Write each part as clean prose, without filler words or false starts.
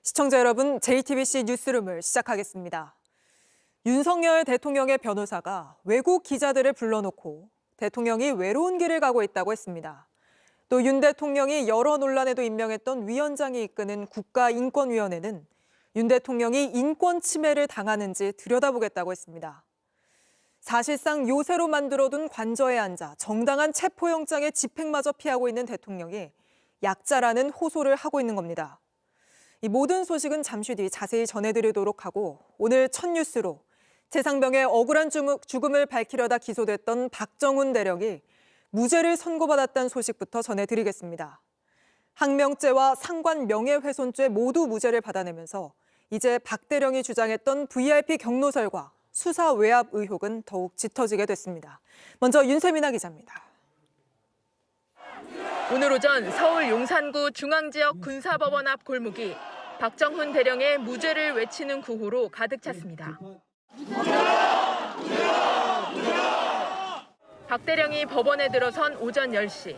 시청자 여러분, JTBC 뉴스룸을 시작하겠습니다. 윤석열 대통령의 변호사가 외국 기자들을 불러놓고 대통령이 외로운 길을 가고 있다고 했습니다. 또 윤 대통령이 여러 논란에도 임명했던 위원장이 이끄는 국가인권위원회는 윤 대통령이 인권 침해를 당하는지 들여다보겠다고 했습니다. 사실상 요새로 만들어둔 관저에 앉아 정당한 체포영장의 집행마저 피하고 있는 대통령이 약자라는 호소를 하고 있는 겁니다. 이 모든 소식은 잠시 뒤 자세히 전해드리도록 하고 오늘 첫 뉴스로 최상병의 억울한 죽음을 밝히려다 기소됐던 박정훈 대령이 무죄를 선고받았다는 소식부터 전해드리겠습니다. 항명죄와 상관 명예훼손죄 모두 무죄를 받아내면서 이제 박 대령이 주장했던 VIP 경로설과 수사 외압 의혹은 더욱 짙어지게 됐습니다. 먼저 윤세민아 기자입니다. 오늘 오전 서울 용산구 중앙지역 군사법원 앞 골목이 박정훈 대령의 무죄를 외치는 구호로 가득 찼습니다. 박 대령이 법원에 들어선 오전 10시.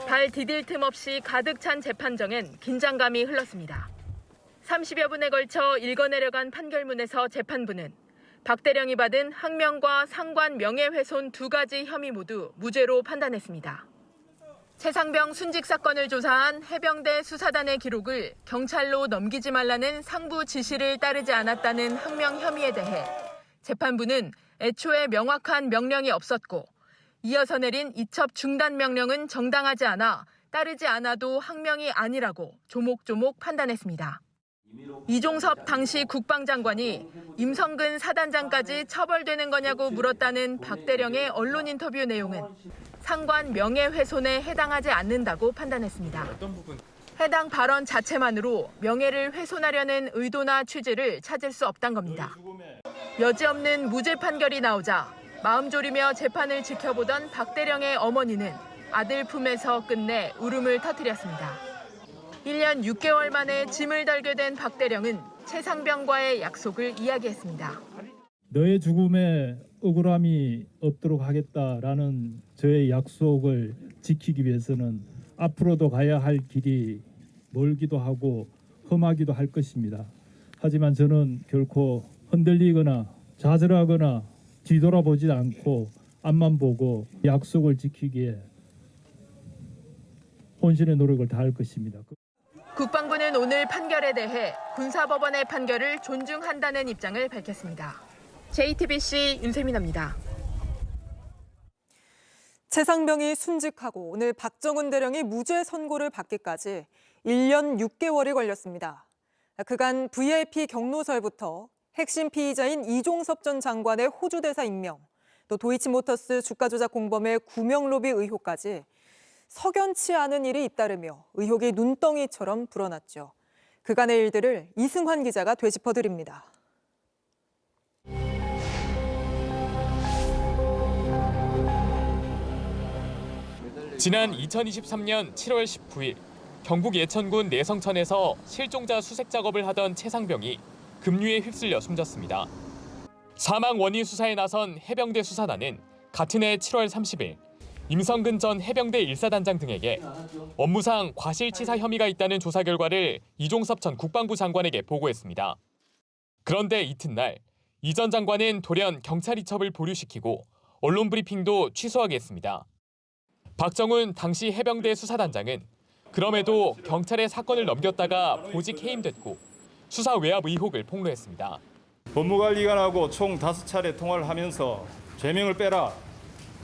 발 디딜 틈 없이 가득 찬 재판정엔 긴장감이 흘렀습니다. 30여 분에 걸쳐 읽어내려간 판결문에서 재판부는 박 대령이 받은 항명과 상관 명예훼손 두 가지 혐의 모두 무죄로 판단했습니다. 최상병 순직 사건을 조사한 해병대 수사단의 기록을 경찰로 넘기지 말라는 상부 지시를 따르지 않았다는 항명 혐의에 대해 재판부는 애초에 명확한 명령이 없었고 이어서 내린 이첩 중단 명령은 정당하지 않아 따르지 않아도 항명이 아니라고 조목조목 판단했습니다. 이종섭 당시 국방장관이 임성근 사단장까지 처벌되는 거냐고 물었다는 박 대령의 언론 인터뷰 내용은 상관 명예훼손에 해당하지 않는다고 판단했습니다. 해당 발언 자체만으로 명예를 훼손하려는 의도나 취지를 찾을 수 없단 겁니다. 여지없는 무죄 판결이 나오자 마음 졸이며 재판을 지켜보던 박 대령의 어머니는 아들 품에서 끝내 울음을 터뜨렸습니다. 1년 6개월 만에 짐을 덜게 된 박 대령은 최상병과의 약속을 이야기했습니다. 너의 죽음에 억울함이 없도록 하겠다라는 저의 약속을 지키기 위해서는 앞으로도 가야 할 길이 멀기도 하고 험하기도 할 것입니다. 하지만 저는 결코 흔들리거나 좌절하거나 뒤돌아보지 않고 앞만 보고 약속을 지키기에 혼신의 노력을 다할 것입니다. 국방부는 오늘 판결에 대해 군사법원의 판결을 존중한다는 입장을 밝혔습니다. JTBC 윤세민아입니다. 최상병이 순직하고 오늘 박정훈 대령이 무죄 선고를 받기까지 1년 6개월이 걸렸습니다. 그간 VIP 경로설부터 핵심 피의자인 이종섭 전 장관의 호주 대사 임명, 또 도이치모터스 주가 조작 공범의 구명 로비 의혹까지 석연치 않은 일이 잇따르며 의혹이 눈덩이처럼 불어났죠. 그간의 일들을 이승환 기자가 되짚어드립니다. 지난 2023년 7월 19일 경북 예천군 내성천에서 실종자 수색 작업을 하던 최상병이 급류에 휩쓸려 숨졌습니다. 사망 원인 수사에 나선 해병대 수사단은 같은 해 7월 30일 임성근 전 해병대 1사단장 등에게 업무상 과실치사 혐의가 있다는 조사 결과를 이종섭 전 국방부 장관에게 보고했습니다. 그런데 이튿날 이 전 장관은 돌연 경찰 이첩을 보류시키고 언론 브리핑도 취소하게 했습니다. 박정훈 당시 해병대 수사단장은 그럼에도 경찰에 사건을 넘겼다가 보직 해임됐고 수사 외압 의혹을 폭로했습니다. 법무관리관하고 총 5차례 통화를 하면서 죄명을 빼라,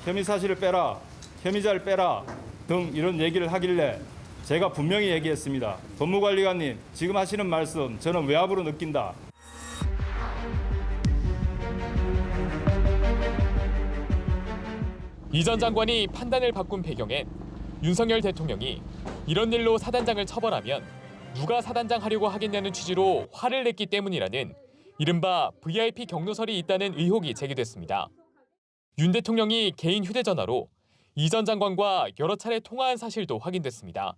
혐의 사실을 빼라, 혐의자를 빼라 등 이런 얘기를 하길래 제가 분명히 얘기했습니다. 법무관리관님, 지금 하시는 말씀 저는 외압으로 느낀다. 이 전 장관이 판단을 바꾼 배경엔 윤석열 대통령이 이런 일로 사단장을 처벌하면 누가 사단장 하려고 하겠냐는 취지로 화를 냈기 때문이라는 이른바 VIP 경로설이 있다는 의혹이 제기됐습니다. 윤 대통령이 개인 휴대전화로 이 전 장관과 여러 차례 통화한 사실도 확인됐습니다.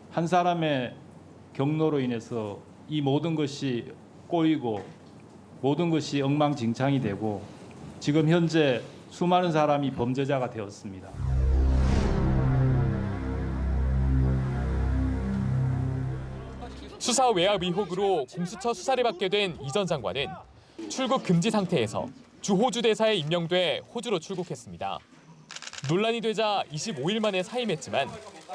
한 사람의 경로로 인해서 이 모든 것이 꼬이고 모든 것이 엉망진창이 되고 지금 현재 수많은 사람이 범죄자가 되었습니다. 수사 수사 외압 의혹으로 공수처 수사를 받게 된 이 전 장관은 출국 금지 상태에서 주 호주 대사에 임명돼 호주로 출국했습니다. 논란이 되자 25일 만에 사임했지만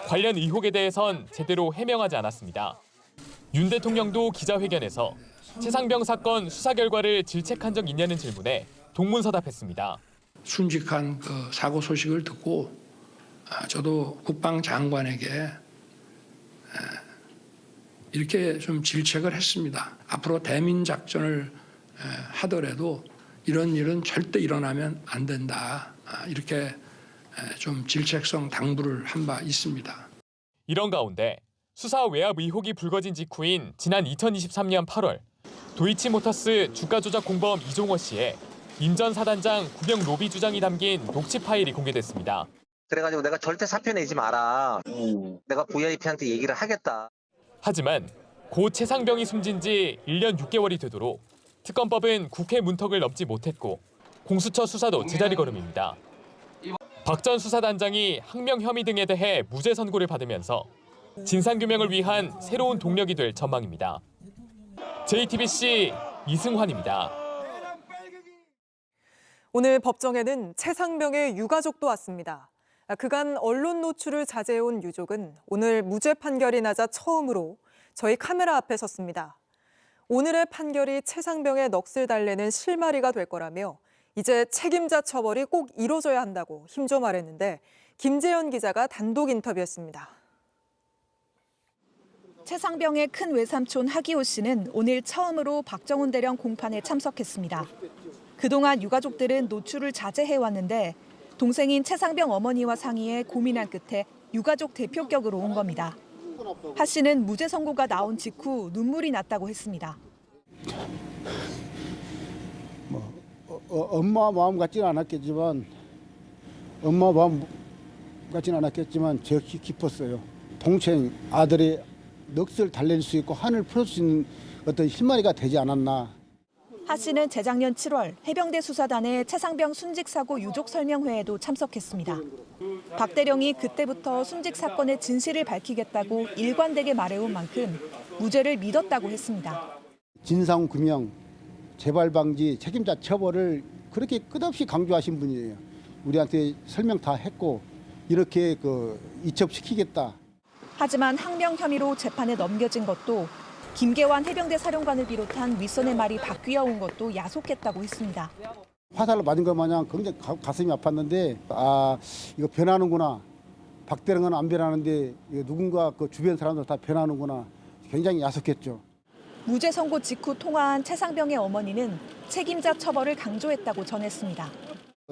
관련 의혹에 대해선 제대로 해명하지 않았습니다. 윤 대통령도 기자회견에서 최상병 사건 수사 결과를 질책한 적 있냐는 질문에 동문서답했습니다. 순직한 그 사고 소식을 듣고 저도 국방장관에게 이렇게 좀 질책을 했습니다. 앞으로 대민 작전을 하더라도 이런 일은 절대 일어나면 안 된다. 이렇게 좀 질책성 당부를 한 바 있습니다. 이런 가운데 수사 외압 의혹이 불거진 직후인 지난 2023년 8월 도이치모터스 주가 조작 공범 이종호 씨의 임전 사단장 구명 로비 주장이 담긴 녹취 파일이 공개됐습니다. 그래가지고 내가 절대 사표 내지 마라. 내가 VIP한테 얘기를 하겠다. 하지만 고 최상병이 숨진 지 1년 6개월이 되도록 특검법은 국회 문턱을 넘지 못했고 공수처 수사도 제자리 걸음입니다. 박 전 수사단장이 항명 혐의 등에 대해 무죄 선고를 받으면서 진상규명을 위한 새로운 동력이 될 전망입니다. JTBC 이승환입니다. 오늘 법정에는 최상병의 유가족도 왔습니다. 그간 언론 노출을 자제해온 유족은 오늘 무죄 판결이 나자 처음으로 저희 카메라 앞에 섰습니다. 오늘의 판결이 최상병의 넋을 달래는 실마리가 될 거라며 이제 책임자 처벌이 꼭 이뤄져야 한다고 힘줘 말했는데 김재현 기자가 단독 인터뷰했습니다. 최상병의 큰 외삼촌 하기호 씨는 오늘 처음으로 박정훈 대령 공판에 참석했습니다. 그동안 유가족들은 노출을 자제해왔는데 동생인 최상병 어머니와 상의해 고민한 끝에 유가족 대표격으로 온 겁니다. 하 씨는 무죄 선고가 나온 직후 눈물이 났다고 했습니다. 엄마 마음 같지는 않았겠지만 제 깊었어요. 동생 아들의 넋을 달랠 수 있고 한을 풀 수 있는 어떤 실마리가 되지 않았나. 하 씨는 재작년 7월 해병대 수사단의 최상병 순직 사고 유족 설명회에도 참석했습니다. 박 대령이 그때부터 순직 사건의 진실을 밝히겠다고 일관되게 말해온 만큼 무죄를 믿었다고 했습니다. 진상규명, 재발 방지, 책임자 처벌을 그렇게 끝없이 강조하신 분이에요. 우리한테 설명 다 했고 이렇게 이첩시키겠다. 하지만 항명 혐의로 재판에 넘겨진 것도 김계환 해병대 사령관을 비롯한 윗선의 말이 바뀌어온 것도 야속했다고 했습니다. 화살을 맞은 것 마냥 굉장히 가슴이 아팠는데 이거 변하는구나. 박 대령은 안 변하는데 누군가 그 주변 사람들 다 변하는구나. 굉장히 야속했죠. 무죄 선고 직후 통화한 최상병의 어머니는 책임자 처벌을 강조했다고 전했습니다.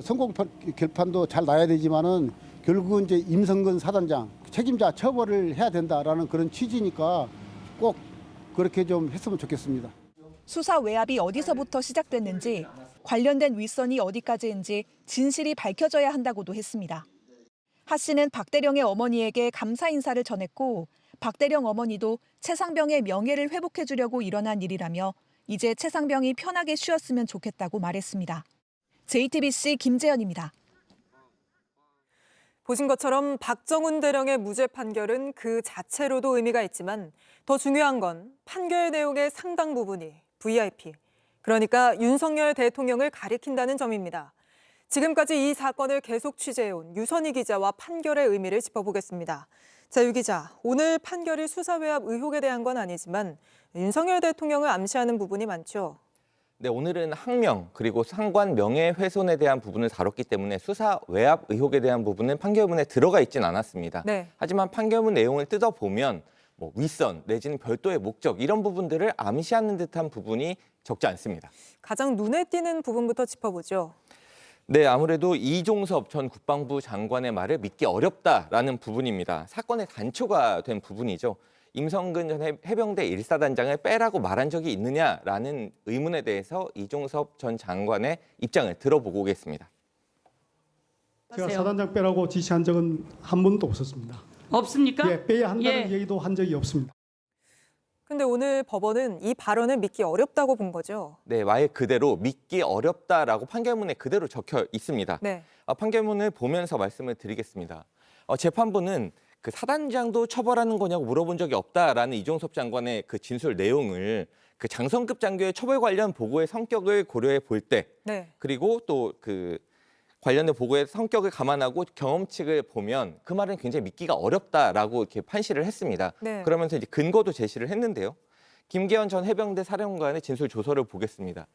선고 결판도 잘 나야 되지만은 결국은 이제 임성근 사단장 책임자 처벌을 해야 된다라는 그런 취지니까 꼭 그렇게 좀 했으면 좋겠습니다. 수사 외압이 어디서부터 시작됐는지 관련된 윗선이 어디까지인지 진실이 밝혀져야 한다고도 했습니다. 하 씨는 박 대령의 어머니에게 감사 인사를 전했고 박 대령 어머니도 최상병의 명예를 회복해 주려고 일어난 일이라며 이제 최상병이 편하게 쉬었으면 좋겠다고 말했습니다. JTBC 김재현입니다. 보신 것처럼 박정훈 대령의 무죄 판결은 그 자체로도 의미가 있지만 더 중요한 건 판결 내용의 상당 부분이 VIP, 그러니까 윤석열 대통령을 가리킨다는 점입니다. 지금까지 이 사건을 계속 취재해온 유선희 기자와 판결의 의미를 짚어보겠습니다. 자, 유 기자, 오늘 판결이 수사 외압 의혹에 대한 건 아니지만 윤석열 대통령을 암시하는 부분이 많죠. 네, 오늘은 항명 그리고 상관 명예훼손에 대한 부분을 다뤘기 때문에 수사 외압 의혹에 대한 부분은 판결문에 들어가 있진 않았습니다. 네. 하지만 판결문 내용을 뜯어보면 윗선 내지는 별도의 목적 이런 부분들을 암시하는 듯한 부분이 적지 않습니다. 가장 눈에 띄는 부분부터 짚어보죠. 네, 아무래도 이종섭 전 국방부 장관의 말을 믿기 어렵다라는 부분입니다. 사건의 단초가 된 부분이죠. 임성근 전 해병대 1사단장을 빼라고 말한 적이 있느냐라는 의문에 대해서 이종섭 전 장관의 입장을 들어보고 오겠습니다. 제가 사단장 빼라고 지시한 적은 한 번도 없었습니다. 없습니까? 예, 빼야 한다는 얘기도 한 적이 없습니다. 근데 오늘 법원은 이 발언을 믿기 어렵다고 본 거죠. 네, 말 그대로 믿기 어렵다라고 판결문에 그대로 적혀 있습니다. 네. 판결문을 보면서 말씀을 드리겠습니다. 재판부는 그 사단장도 처벌하는 거냐고 물어본 적이 없다라는 이종섭 장관의 그 진술 내용을 그 장성급 장교의 처벌 관련 보고의 성격을 고려해 볼 때, 네. 그리고 또 그 관련된 보고의 성격을 감안하고 경험칙을 보면 그 말은 굉장히 믿기가 어렵다라고 이렇게 판시를 했습니다. 네. 그러면서 이제 근거도 제시를 했는데요. 김계현 전 해병대 사령관의 진술 조서를 보겠습니다.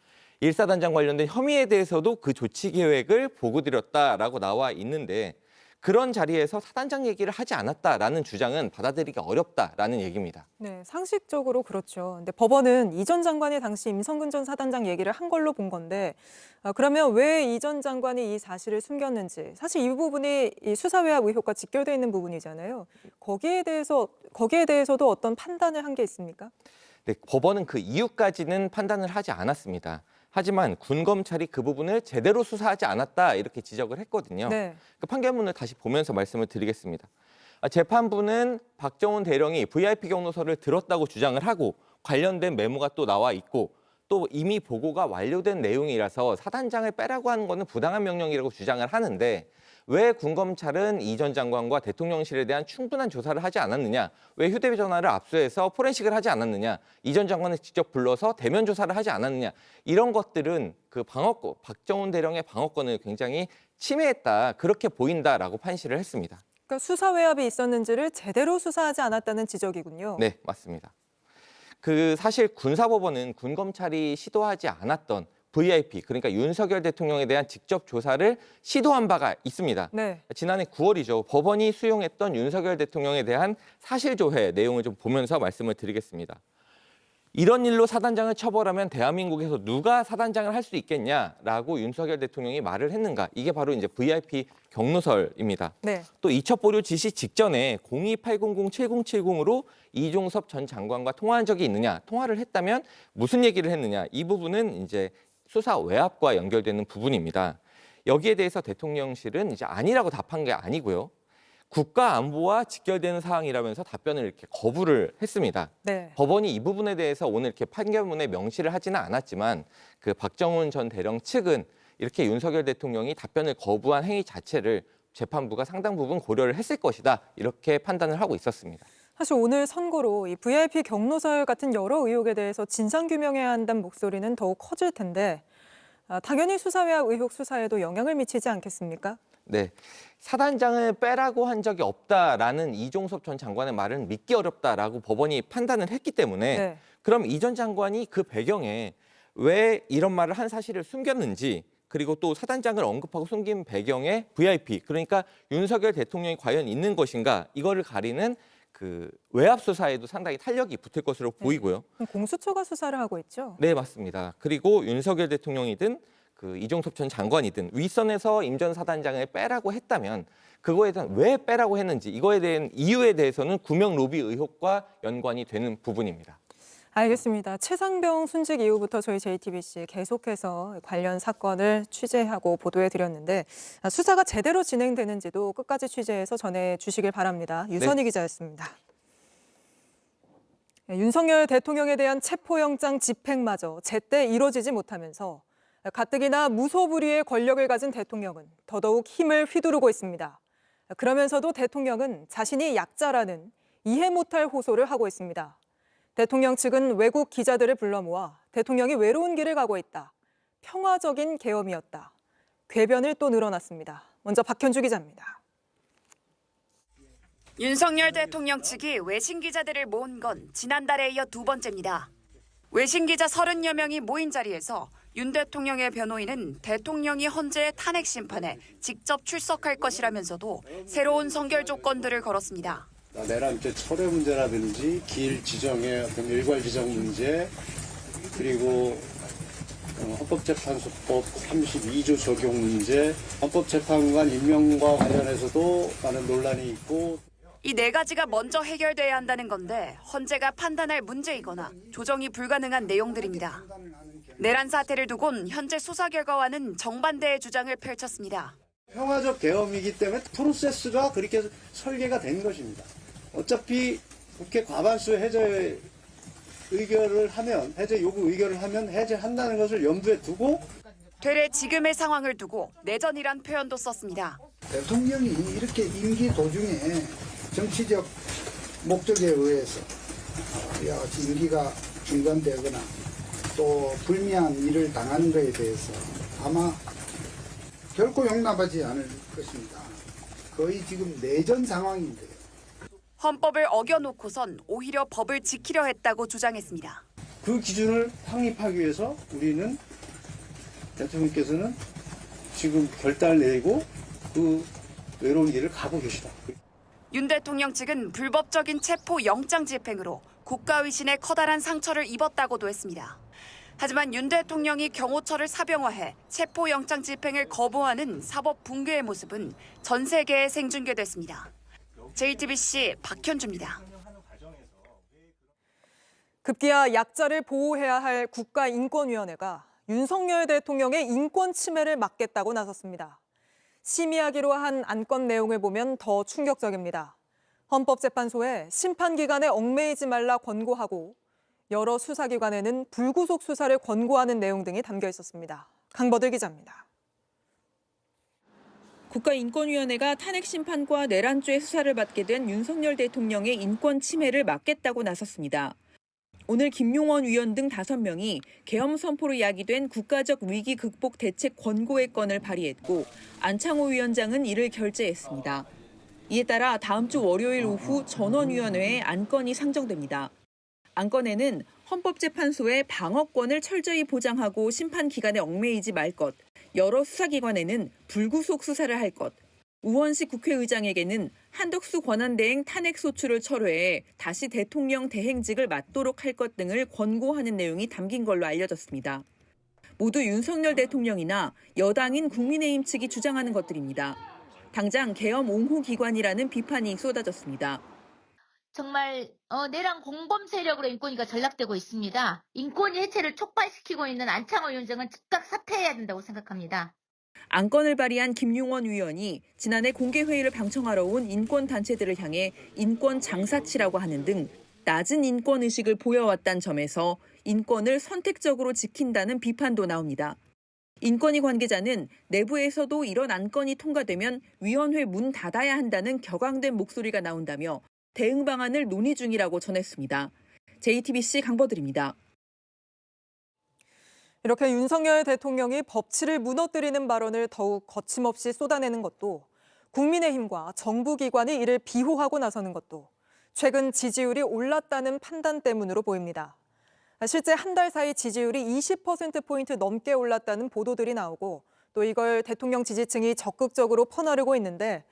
1사단장 관련된 혐의에 대해서도 그 조치 계획을 보고드렸다라고 나와 있는데 그런 자리에서 사단장 얘기를 하지 않았다라는 주장은 받아들이기 어렵다라는 얘기입니다. 네, 상식적으로 그렇죠. 근데 법원은 이 전 장관이 당시 임성근 전 사단장 얘기를 한 걸로 본 건데 그러면 왜 이 전 장관이 이 사실을 숨겼는지 사실 이 부분이 이 수사외압 의혹과 직결되어 있는 부분이잖아요. 거기에 대해서도 어떤 판단을 한 게 있습니까? 네, 법원은 그 이유까지는 판단을 하지 않았습니다. 하지만 군 검찰이 그 부분을 제대로 수사하지 않았다 이렇게 지적을 했거든요. 네. 그 판결문을 다시 보면서 말씀을 드리겠습니다. 재판부는 박정훈 대령이 VIP 경로서를 들었다고 주장을 하고 관련된 메모가 또 나와 있고 또 이미 보고가 완료된 내용이라서 사단장을 빼라고 하는 것은 부당한 명령이라고 주장을 하는데 왜 군검찰은 이 전 장관과 대통령실에 대한 충분한 조사를 하지 않았느냐? 왜 휴대전화를 압수해서 포렌식을 하지 않았느냐? 이 전 장관을 직접 불러서 대면 조사를 하지 않았느냐? 이런 것들은 그 방어권, 박정훈 대령의 방어권을 굉장히 침해했다. 그렇게 보인다라고 판시를 했습니다. 그러니까 수사 외압이 있었는지를 제대로 수사하지 않았다는 지적이군요. 네, 맞습니다. 그 사실 군사법원은 군검찰이 시도하지 않았던 VIP, 그러니까 윤석열 대통령에 대한 직접 조사를 시도한 바가 있습니다. 네. 지난해 9월이죠. 법원이 수용했던 윤석열 대통령에 대한 사실조회 내용을 좀 보면서 말씀을 드리겠습니다. 이런 일로 사단장을 처벌하면 대한민국에서 누가 사단장을 할 수 있겠냐라고 윤석열 대통령이 말을 했는가. 이게 바로 이제 VIP 경로설입니다. 네. 또 이첩 보류 지시 직전에 02-800-7070으로 이종섭 전 장관과 통화한 적이 있느냐. 통화를 했다면 무슨 얘기를 했느냐. 이 부분은 이제 수사 외압과 연결되는 부분입니다. 여기에 대해서 대통령실은 이제 아니라고 답한 게 아니고요. 국가 안보와 직결되는 사항이라면서 답변을 이렇게 거부를 했습니다. 네. 법원이 이 부분에 대해서 오늘 이렇게 판결문에 명시를 하지는 않았지만 그 박정훈 전 대령 측은 이렇게 윤석열 대통령이 답변을 거부한 행위 자체를 재판부가 상당 부분 고려를 했을 것이다. 이렇게 판단을 하고 있었습니다. 사실 오늘 선고로 이 VIP 경로설 같은 여러 의혹에 대해서 진상규명해야 한다는 목소리는 더욱 커질 텐데 당연히 수사외압 의혹 수사에도 영향을 미치지 않겠습니까? 네, 사단장을 빼라고 한 적이 없다라는 이종섭 전 장관의 말은 믿기 어렵다라고 법원이 판단을 했기 때문에 네. 그럼 이 전 장관이 그 배경에 왜 이런 말을 한 사실을 숨겼는지 그리고 또 사단장을 언급하고 숨긴 배경에 VIP, 그러니까 윤석열 대통령이 과연 있는 것인가 이거를 가리는 그 외압 수사에도 상당히 탄력이 붙을 것으로 보이고요. 공수처가 수사를 하고 있죠? 네, 맞습니다. 그리고 윤석열 대통령이든 그 이종섭 전 장관이든 윗선에서 임 전 사단장을 빼라고 했다면 그거에 대한 왜 빼라고 했는지 이거에 대한 이유에 대해서는 구명 로비 의혹과 연관이 되는 부분입니다. 알겠습니다. 최상병 순직 이후부터 저희 JTBC 계속해서 관련 사건을 취재하고 보도해드렸는데 수사가 제대로 진행되는지도 끝까지 취재해서 전해주시길 바랍니다. 유선희 기자였습니다. 윤석열 대통령에 대한 체포영장 집행마저 제때 이뤄지지 못하면서 가뜩이나 무소불위의 권력을 가진 대통령은 더더욱 힘을 휘두르고 있습니다. 그러면서도 대통령은 자신이 약자라는 이해 못할 호소를 하고 있습니다. 대통령 측은 외국 기자들을 불러 모아 대통령이 외로운 길을 가고 있다. 평화적인 계엄이었다. 궤변을 또 늘어놨습니다. 먼저 박현주 기자입니다. 윤석열 대통령 측이 외신 기자들을 모은 건 지난달에 이어 두 번째입니다. 외신 기자 30여 명이 모인 자리에서 윤 대통령의 변호인은 대통령이 헌재의 탄핵 심판에 직접 출석할 것이라면서도 새로운 선결 조건들을 걸었습니다. 내란 때 철회 문제라든지 길 지정의 어떤 일괄 지정 문제, 그리고 헌법재판소법 32조 적용 문제, 헌법재판관 임명과 관련해서도 많은 논란이 있고. 이 네 가지가 먼저 해결돼야 한다는 건데 헌재가 판단할 문제이거나 조정이 불가능한 내용들입니다. 내란 사태를 두곤 현재 수사 결과와는 정반대의 주장을 펼쳤습니다. 평화적 계엄이기 때문에 프로세스가 그렇게 설계가 된 것입니다. 어차피 국회 과반수 해제 의결을 하면, 해제 요구 의결을 하면 해제한다는 것을 염두에 두고 되레 지금의 상황을 두고 내전이란 표현도 썼습니다. 대통령이 이렇게 임기 도중에 정치적 목적에 의해서 임기가 중단되거나 또 불미한 일을 당하는 것에 대해서 아마 결코 용납하지 않을 것입니다. 거의 지금 내전 상황인데요. 헌법을 어겨놓고선 오히려 법을 지키려 했다고 주장했습니다. 그 기준을 확립하기 위해서 우리는 대통령께서는 지금 결단을 내리고 그 외로운 길을 가고 계시다. 윤 대통령 측은 불법적인 체포 영장 집행으로 국가위신에 커다란 상처를 입었다고도 했습니다. 하지만 윤 대통령이 경호처를 사병화해 체포 영장 집행을 거부하는 사법 붕괴의 모습은 전 세계에 생중계됐습니다. JTBC 박현주입니다. 급기야 약자를 보호해야 할 국가인권위원회가 윤석열 대통령의 인권 침해를 막겠다고 나섰습니다. 심의하기로 한 안건 내용을 보면 더 충격적입니다. 헌법재판소에 심판기관에 얽매이지 말라 권고하고 여러 수사기관에는 불구속 수사를 권고하는 내용 등이 담겨 있었습니다. 강버들 기자입니다. 국가인권위원회가 탄핵심판과 내란죄 수사를 받게 된 윤석열 대통령의 인권 침해를 막겠다고 나섰습니다. 오늘 김용원 위원 등 5명이 계엄 선포로 야기된 국가적 위기 극복 대책 권고의 건을 발의했고 안창호 위원장은 이를 결재했습니다. 이에 따라 다음 주 월요일 오후 전원위원회에 안건이 상정됩니다. 안건에는 헌법재판소의 방어권을 철저히 보장하고 심판 기간에 얽매이지 말 것, 여러 수사기관에는 불구속 수사를 할 것, 우원식 국회의장에게는 한덕수 권한대행 탄핵소추를 철회해 다시 대통령 대행직을 맡도록 할 것 등을 권고하는 내용이 담긴 걸로 알려졌습니다. 모두 윤석열 대통령이나 여당인 국민의힘 측이 주장하는 것들입니다. 당장 계엄 옹호 기관이라는 비판이 쏟아졌습니다. 정말 내란 공범 세력으로 인권위가 전락되고 있습니다. 인권위 해체를 촉발시키고 있는 안창호 위원장은 즉각 사퇴해야 된다고 생각합니다. 안건을 발의한 김용원 위원이 지난해 공개회의를 방청하러 온 인권단체들을 향해 인권 장사치라고 하는 등 낮은 인권의식을 보여왔다는 점에서 인권을 선택적으로 지킨다는 비판도 나옵니다. 인권위 관계자는 내부에서도 이런 안건이 통과되면 위원회 문 닫아야 한다는 격앙된 목소리가 나온다며 대응 방안을 논의 중이라고 전했습니다. JTBC 강버들입니다. 이렇게 윤석열 대통령이 법치를 무너뜨리는 발언을 더욱 거침없이 쏟아내는 것도 국민의힘과 정부기관이 이를 비호하고 나서는 것도 최근 지지율이 올랐다는 판단 때문으로 보입니다. 실제 한 달 사이 지지율이 20%포인트 넘게 올랐다는 보도들이 나오고 또 이걸 대통령 지지층이 적극적으로 퍼나르고 있는데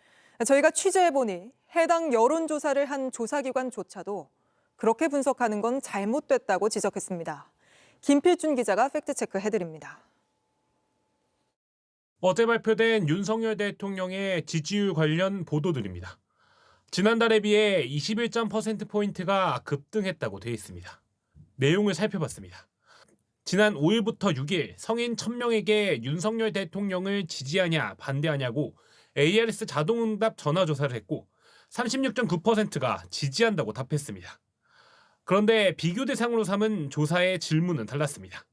저희가 취재해보니 해당 여론조사를 한 조사기관조차도 그렇게 분석하는 건 잘못됐다고 지적했습니다. 김필준 기자가 팩트체크해드립니다. 어제 발표된 윤석열 대통령의 지지율 관련 보도들입니다. 지난달에 비해 21.%포인트가 급등했다고 되어 있습니다. 내용을 살펴봤습니다. 지난 5일부터 6일 성인 1000명에게 윤석열 대통령을 지지하냐 반대하냐고 ARS 자동응답 전화조사를 했고 36.9%가 지지한다고 답했습니다. 그런데 비교 대상으로 삼은 조사의 질문은 달랐습니다.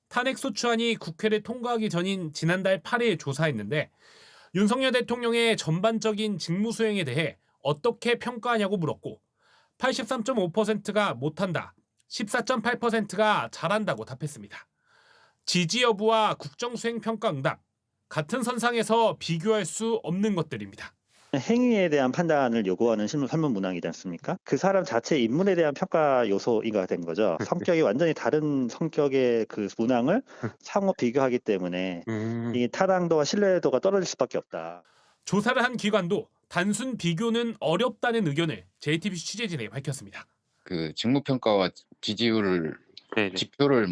탄핵소추안이 국회를 통과하기 전인 지난달 8일 조사했는데 윤석열 대통령의 전반적인 직무수행에 대해 어떻게 평가하냐고 물었고 83.5%가 못한다, 14.8%가 잘한다고 답했습니다. 지지 여부와 국정수행평가 응답, 같은 선상에서 비교할 수 없는 것들입니다. 행위에 대한 판단을 요구하는 설문 문항이지 않습니까? 그 사람 자체 인물에 대한 평가 요소가 된 거죠. 성격이 완전히 다른 성격의 그 문항을 상호 비교하기 때문에 이 타당도와 신뢰도가 떨어질 수밖에 없다. 조사를 한 기관도 단순 비교는 어렵다는 의견을 JTBC 취재진에게 밝혔습니다. 그 직무평가와 지지율을 지표를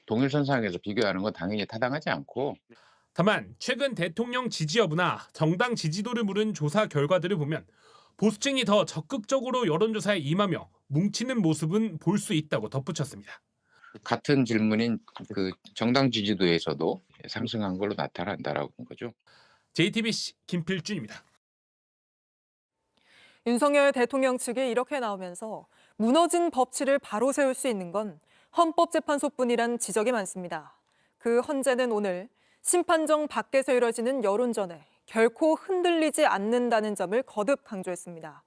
동일선상에서 비교하는 건 당연히 타당하지 않고. 다만 최근 대통령 지지 여부나 정당 지지도를 물은 조사 결과들을 보면 보수층이 더 적극적으로 여론조사에 임하며 뭉치는 모습은 볼 수 있다고 덧붙였습니다. 같은 질문인 그 정당 지지도에서도 상승한 걸로 나타난다라고 본 거죠. JTBC 김필준입니다. 윤석열 대통령 측이 이렇게 나오면서 무너진 법치를 바로 세울 수 있는 건 헌법재판소뿐이란 지적이 많습니다. 그 헌재는 오늘 심판정 밖에서 이뤄지는 여론전에 결코 흔들리지 않는다는 점을 거듭 강조했습니다.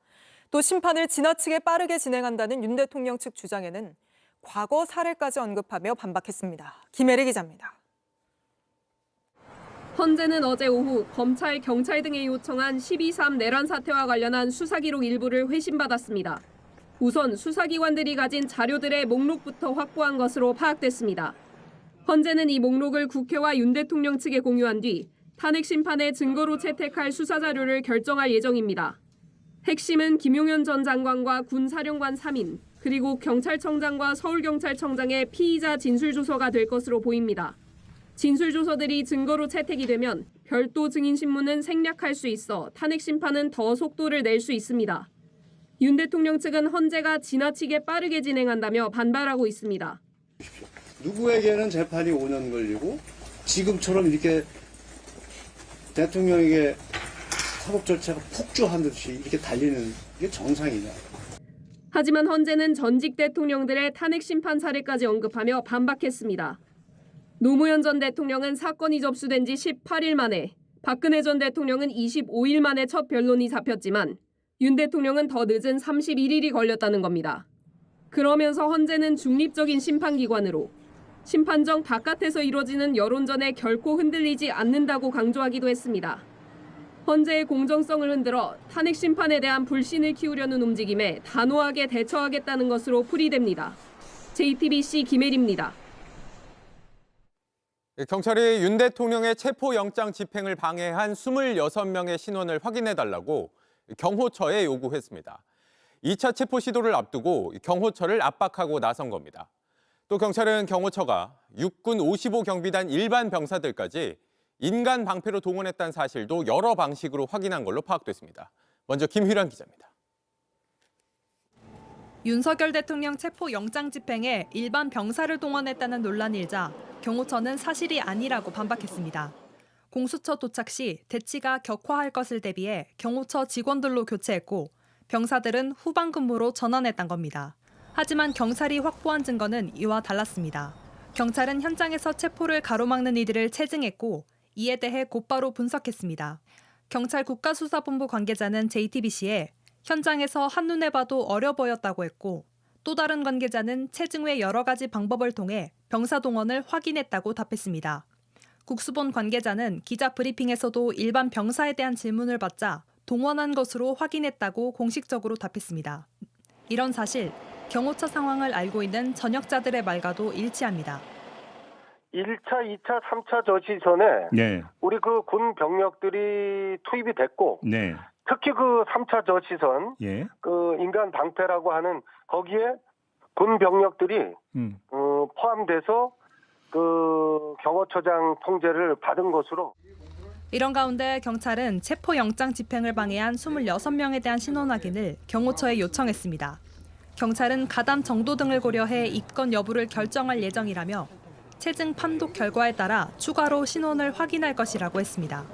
또 심판을 지나치게 빠르게 진행한다는 윤 대통령 측 주장에는 과거 사례까지 언급하며 반박했습니다. 김혜리 기자입니다. 헌재는 어제 오후 검찰, 경찰 등에 요청한 12.3 내란 사태와 관련한 수사 기록 일부를 회신받았습니다. 우선 수사기관들이 가진 자료들의 목록부터 확보한 것으로 파악됐습니다. 헌재는 이 목록을 국회와 윤 대통령 측에 공유한 뒤 탄핵 심판의 증거로 채택할 수사 자료를 결정할 예정입니다. 핵심은 김용현 전 장관과 군사령관 3인, 그리고 경찰청장과 서울경찰청장의 피의자 진술조서가 될 것으로 보입니다. 진술조서들이 증거로 채택이 되면 별도 증인신문은 생략할 수 있어 탄핵 심판은 더 속도를 낼 수 있습니다. 윤 대통령 측은 헌재가 지나치게 빠르게 진행한다며 반발하고 있습니다. 누구에게는 재판이 5년 걸리고 지금처럼 이렇게 대통령에게 사법 절차가 폭주한 듯이 이렇게 달리는 게 정상이냐. 하지만 헌재는 전직 대통령들의 탄핵 심판 사례까지 언급하며 반박했습니다. 노무현 전 대통령은 사건이 접수된 지 18일 만에, 박근혜 전 대통령은 25일 만에 첫 변론이 잡혔지만 윤 대통령은 더 늦은 31일이 걸렸다는 겁니다. 그러면서 헌재는 중립적인 심판기관으로 심판정 바깥에서 이뤄지는 여론전에 결코 흔들리지 않는다고 강조하기도 했습니다. 헌재의 공정성을 흔들어 탄핵 심판에 대한 불신을 키우려는 움직임에 단호하게 대처하겠다는 것으로 풀이됩니다. JTBC 김혜리입니다. 경찰이 윤 대통령의 체포영장 집행을 방해한 26명의 신원을 확인해달라고 경호처에 요구했습니다. 2차 체포 시도를 앞두고 경호처를 압박하고 나선 겁니다. 또 경찰은 경호처가 육군 55경비단 일반 병사들까지 인간 방패로 동원했다는 사실도 여러 방식으로 확인한 걸로 파악됐습니다. 먼저 김휘란 기자입니다. 윤석열 대통령 체포 영장 집행에 일반 병사를 동원했다는 논란이 일자 경호처는 사실이 아니라고 반박했습니다. 공수처 도착 시 대치가 격화할 것을 대비해 경호처 직원들로 교체했고 병사들은 후방 근무로 전환했던 겁니다. 하지만 경찰이 확보한 증거는 이와 달랐습니다. 경찰은 현장에서 체포를 가로막는 이들을 체증했고 이에 대해 곧바로 분석했습니다. 경찰 국가수사본부 관계자는 JTBC에 현장에서 한눈에 봐도 어려 보였다고 했고 또 다른 관계자는 체증 외 여러 가지 방법을 통해 병사 동원을 확인했다고 답했습니다. 국수본 관계자는 기자 브리핑에서도 일반 병사에 대한 질문을 받자 동원한 것으로 확인했다고 공식적으로 답했습니다. 이런 사실, 경호처 상황을 알고 있는 전역자들의 말과도 일치합니다. 1차, 2차, 3차 저지 전에 네. 우리 그 군 병력들이 투입이 됐고 네. 특히 그 3차 저지선 예. 그 인간 방패라고 하는 거기에 군 병력들이 포함돼서 그 경호처장 통제를 받은 것으로. 이런 가운데 경찰은 체포 영장 집행을 방해한 26명에 대한 신원 확인을 경호처에 요청했습니다. 경찰은 가담 정도 등을 고려해 입건 여부를 결정할 예정이라며 체증 판독 결과에 따라 추가로 신원을 확인할 것이라고 했습니다.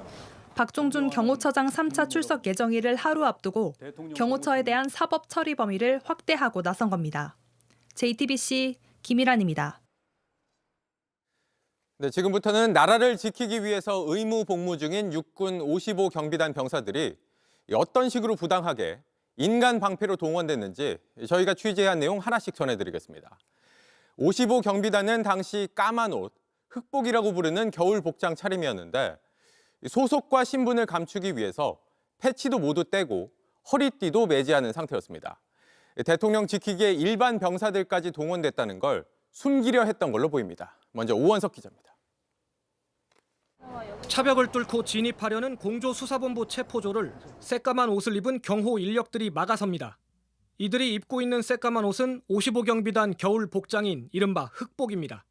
박종준 경호처장 3차 출석 예정일을 하루 앞두고 경호처에 대한 사법 처리 범위를 확대하고 나선 겁니다. JTBC 김일환입니다. 네, 지금부터는 나라를 지키기 위해서 의무 복무 중인 육군 55경비단 병사들이 어떤 식으로 부당하게 인간 방패로 동원됐는지 저희가 취재한 내용 하나씩 전해드리겠습니다. 55경비단은 당시 까만 옷, 흑복이라고 부르는 겨울 복장 차림이었는데 소속과 신분을 감추기 위해서 패치도 모두 떼고 허리띠도 매지 않은 상태였습니다. 대통령 지키기에 일반 병사들까지 동원됐다는 걸 숨기려 했던 걸로 보입니다. 먼저 오원석 기자입니다. 차벽을 뚫고 진입하려는 공조수사본부 체포조를 새까만 옷을 입은 경호 인력들이 막아섭니다. 이들이 입고 있는 새까만 옷은 55경비단 겨울 복장인 이른바 흑복입니다.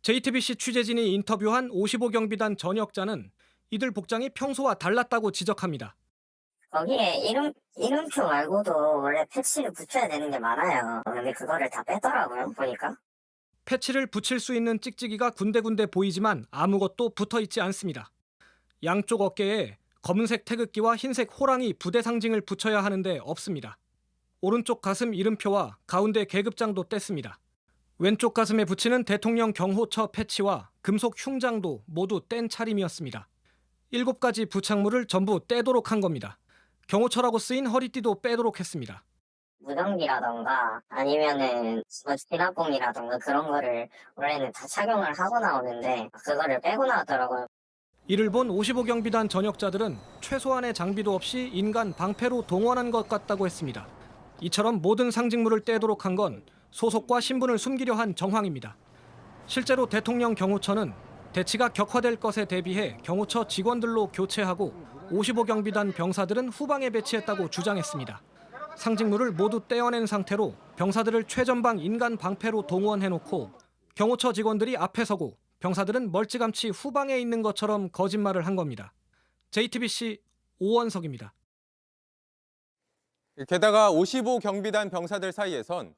JTBC 취재진이 인터뷰한 55경비단 전역자는 이들 복장이 평소와 달랐다고 지적합니다. 거기에 이름표 말고도 원래 패치를 붙여야 되는 게 많아요. 근데 그거를 다 뺐더라고요, 보니까. 패치를 붙일 수 있는 찍찍이가 군데군데 보이지만 아무것도 붙어있지 않습니다. 양쪽 어깨에 검은색 태극기와 흰색 호랑이 부대 상징을 붙여야 하는데 없습니다. 오른쪽 가슴 이름표와 가운데 계급장도 뗐습니다. 왼쪽 가슴에 붙이는 대통령 경호처 패치와 금속 흉장도 모두 뗀 차림이었습니다. 7가지 부착물을 전부 떼도록 한 겁니다. 경호처라고 쓰인 허리띠도 빼도록 했습니다. 무전기라던가 아니면은 뭐 진압봉이라던가 그런 거를 원래는 다 착용을 하고 나오는데 그거를 빼고 나왔더라고요. 이를 본 55경비단 전역자들은 최소한의 장비도 없이 인간 방패로 동원한 것 같다고 했습니다. 이처럼 모든 상징물을 떼도록 한 건 소속과 신분을 숨기려 한 정황입니다. 실제로 대통령 경호처는 대치가 격화될 것에 대비해 경호처 직원들로 교체하고 55경비단 병사들은 후방에 배치했다고 주장했습니다. 상징물을 모두 떼어낸 상태로 병사들을 최전방 인간 방패로 동원해놓고 경호처 직원들이 앞에 서고 병사들은 멀찌감치 후방에 있는 것처럼 거짓말을 한 겁니다. JTBC 오원석입니다. 게다가 55경비단 병사들 사이에선